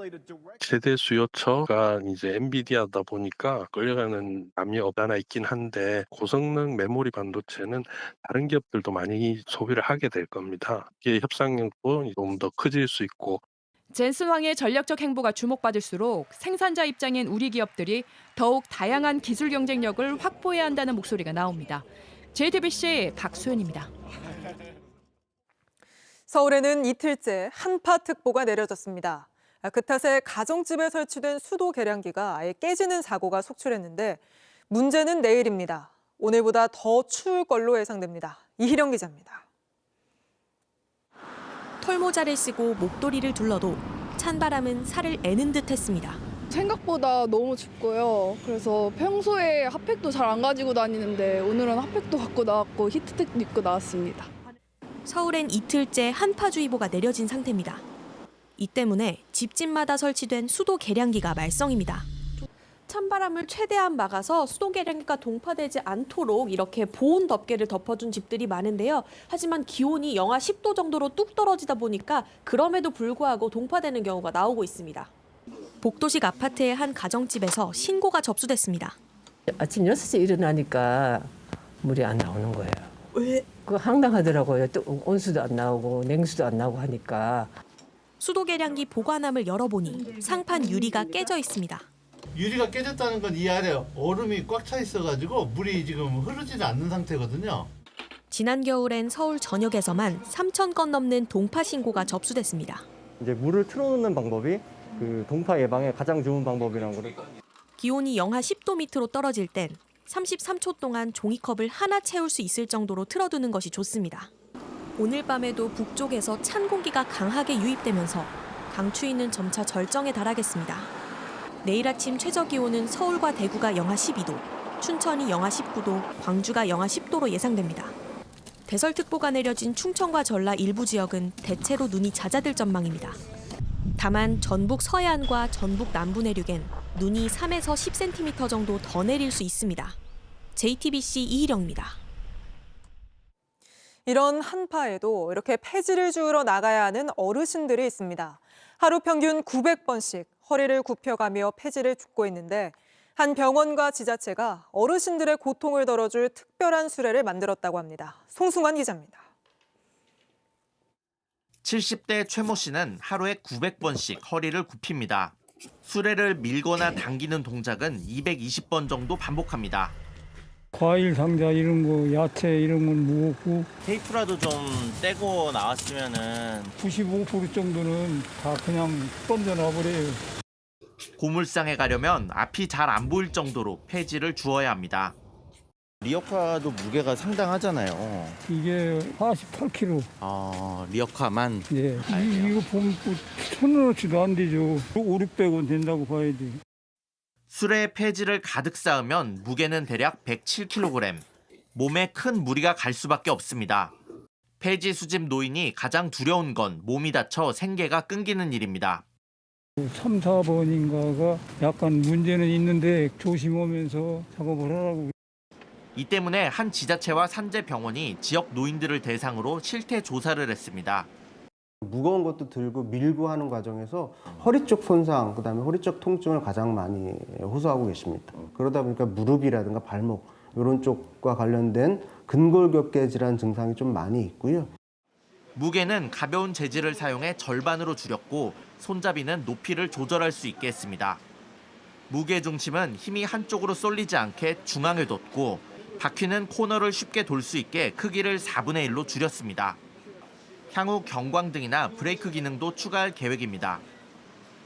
최대 수요처가 이제 엔비디아다 보니까 끌려가는 감이 없잖아 있긴 한데 고성능 메모리 반도체는 다른 기업들도 많이 소비를 하게 될 겁니다. 이게 협상력도 좀 더 커질 수 있고. 젠슨 황의 전략적 행보가 주목받을수록 생산자 입장인 우리 기업들이 더욱 다양한 기술 경쟁력을 확보해야 한다는 목소리가 나옵니다. JTBC 박수연입니다. 서울에는 이틀째 한파특보가 내려졌습니다. 그 탓에 가정집에 설치된 수도 계량기가 아예 깨지는 사고가 속출했는데 문제는 내일입니다. 오늘보다 더 추울 걸로 예상됩니다. 이희령 기자입니다. 털모자를 쓰고 목도리를 둘러도 찬바람은 살을 애는 듯했습니다. 생각보다 너무 춥고요. 그래서 평소에 핫팩도 잘 안 가지고 다니는데 오늘은 핫팩도 갖고 나왔고 히트텍도 입고 나왔습니다. 서울엔 이틀째 한파주의보가 내려진 상태입니다. 이 때문에 집집마다 설치된 수도 계량기가 말썽입니다. 찬바람을 최대한 막아서 수도 계량기가 동파되지 않도록 이렇게 보온 덮개를 덮어준 집들이 많은데요. 하지만 기온이 영하 10도 정도로 뚝 떨어지다 보니까 그럼에도 불구하고 동파되는 경우가 나오고 있습니다. 복도식 아파트의 한 가정집에서 신고가 접수됐습니다. 아침 6시에 일어나니까 물이 안 나오는 거예요. 왜? 그거 황당하더라고요. 또 온수도 안 나오고 냉수도 안 나오고 하니까. 수도 계량기 보관함을 열어보니 상판 유리가 깨져 있습니다. 유리가 깨졌다는 건 이 아래 얼음이 꽉 차 있어가지고 물이 지금 흐르지는 않는 상태거든요. 지난 겨울엔 서울 전역에서만 3,000건 넘는 동파 신고가 접수됐습니다. 이제 물을 틀어놓는 방법이 그 동파 예방에 가장 좋은 방법이라는 거를. 기온이 영하 10도 밑으로 떨어질 땐 33초 동안 종이컵을 하나 채울 수 있을 정도로 틀어두는 것이 좋습니다. 오늘 밤에도 북쪽에서 찬 공기가 강하게 유입되면서 강추위는 점차 절정에 달하겠습니다. 내일 아침 최저 기온은 서울과 대구가 영하 12도, 춘천이 영하 19도, 광주가 영하 10도로 예상됩니다. 대설특보가 내려진 충청과 전라 일부 지역은 대체로 눈이 잦아들 전망입니다. 다만 전북 서해안과 전북 남부 내륙엔 눈이 3에서 10cm 정도 더 내릴 수 있습니다. JTBC 이희령입니다. 이런 한파에도 이렇게 폐지를 주우러 나가야 하는 어르신들이 있습니다. 하루 평균 900번씩 허리를 굽혀가며 폐지를 줍고 있는데 한 병원과 지자체가 어르신들의 고통을 덜어줄 특별한 수레를 만들었다고 합니다. 송승환 기자입니다. 70대 최모 씨는 하루에 900번씩 허리를 굽힙니다. 수레를 밀거나 당기는 동작은 220번 정도 반복합니다. 과일 상자 이런 거, 야채 이런 건 무겁고 테이프라도 좀 떼고 나왔으면은 95% 정도는 다 그냥 던져놔 버려요. 고물상에 가려면 앞이 잘 안 보일 정도로 폐지를 주어야 합니다. 리어카도 무게가 상당하잖아요. 이게 48kg. 리어카만? 예. 이거 보면 1,000원어치도 안 되죠. 500~600원 된다고 봐야 돼. 수레에 폐지를 가득 쌓으면 무게는 대략 107kg. 몸에 큰 무리가 갈 수밖에 없습니다. 폐지 수집 노인이 가장 두려운 건 몸이 다쳐 생계가 끊기는 일입니다. 3, 4번인가가 약간 문제는 있는데 조심하면서 작업을 하라고. 이 때문에 한 지자체와 산재병원이 지역 노인들을 대상으로 실태 조사를 했습니다. 무거운 것도 들고 밀고 하는 과정에서 허리 쪽 손상, 그다음에 허리 쪽 통증을 가장 많이 호소하고 계십니다. 그러다 보니까 무릎이라든가 발목 이런 쪽과 관련된 근골격계 질환 증상이 좀 많이 있고요. 무게는 가벼운 재질을 사용해 절반으로 줄였고 손잡이는 높이를 조절할 수 있게 했습니다. 무게 중심은 힘이 한쪽으로 쏠리지 않게 중앙에 뒀고 바퀴는 코너를 쉽게 돌 수 있게 크기를 4분의 1로 줄였습니다. 향후 경광등이나 브레이크 기능도 추가할 계획입니다.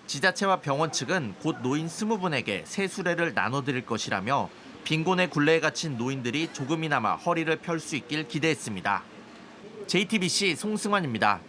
지자체와 병원 측은 곧 노인 20분에게 새 수레를 나눠드릴 것이라며 빈곤의 굴레에 갇힌 노인들이 조금이나마 허리를 펼 수 있길 기대했습니다. JTBC 송승환입니다.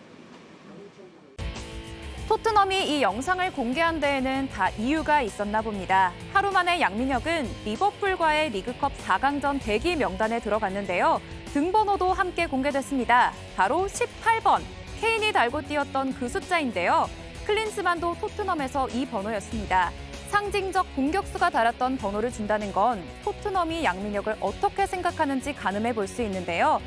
토트넘이 이 영상을 공개한 데에는 다 이유가 있었나 봅니다. 하루 만에 양민혁은 리버풀과의 리그컵 4강전 대기 명단에 들어갔는데요. 등번호도 함께 공개됐습니다. 바로 18번, 케인이 달고 뛰었던 그 숫자인데요. 클린스만도 토트넘에서 이 번호였습니다. 상징적 공격수가 달았던 번호를 준다는 건 토트넘이 양민혁을 어떻게 생각하는지 가늠해 볼 수 있는데요.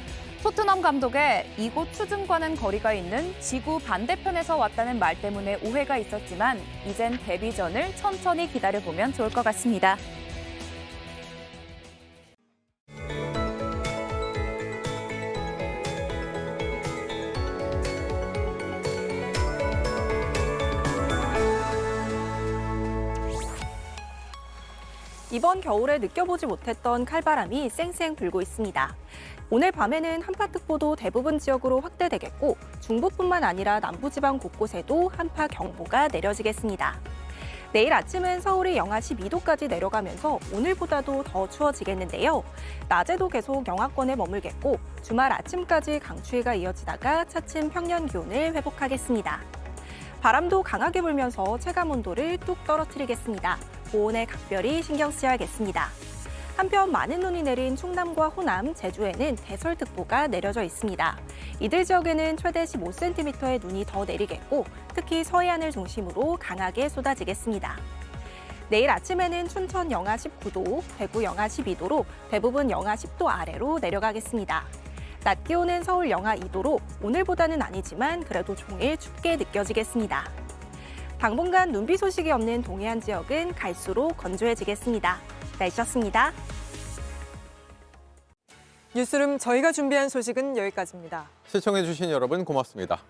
토트넘 감독의 이곳 수준과는 거리가 있는 지구 반대편에서 왔다는 말 때문에 오해가 있었지만 이젠 데뷔전을 천천히 기다려보면 좋을 것 같습니다. 이번 겨울에 느껴보지 못했던 칼바람이 쌩쌩 불고 있습니다. 오늘 밤에는 한파특보도 대부분 지역으로 확대되겠고 중부뿐만 아니라 남부지방 곳곳에도 한파 경보가 내려지겠습니다. 내일 아침은 서울이 영하 12도까지 내려가면서 오늘보다도 더 추워지겠는데요. 낮에도 계속 영하권에 머물겠고 주말 아침까지 강추위가 이어지다가 차츰 평년 기온을 회복하겠습니다. 바람도 강하게 불면서 체감온도를 뚝 떨어뜨리겠습니다. 보온에 각별히 신경 써야겠습니다. 한편 많은 눈이 내린 충남과 호남, 제주에는 대설특보가 내려져 있습니다. 이들 지역에는 최대 15cm의 눈이 더 내리겠고 특히 서해안을 중심으로 강하게 쏟아지겠습니다. 내일 아침에는 춘천 영하 19도, 대구 영하 12도로 대부분 영하 10도 아래로 내려가겠습니다. 낮 기온은 서울 영하 2도로 오늘보다는 아니지만 그래도 종일 춥게 느껴지겠습니다. 당분간 눈비 소식이 없는 동해안 지역은 갈수록 건조해지겠습니다. 날씨였습니다. 뉴스룸 저희가 준비한 소식은 여기까지입니다. 시청해주신 여러분 고맙습니다.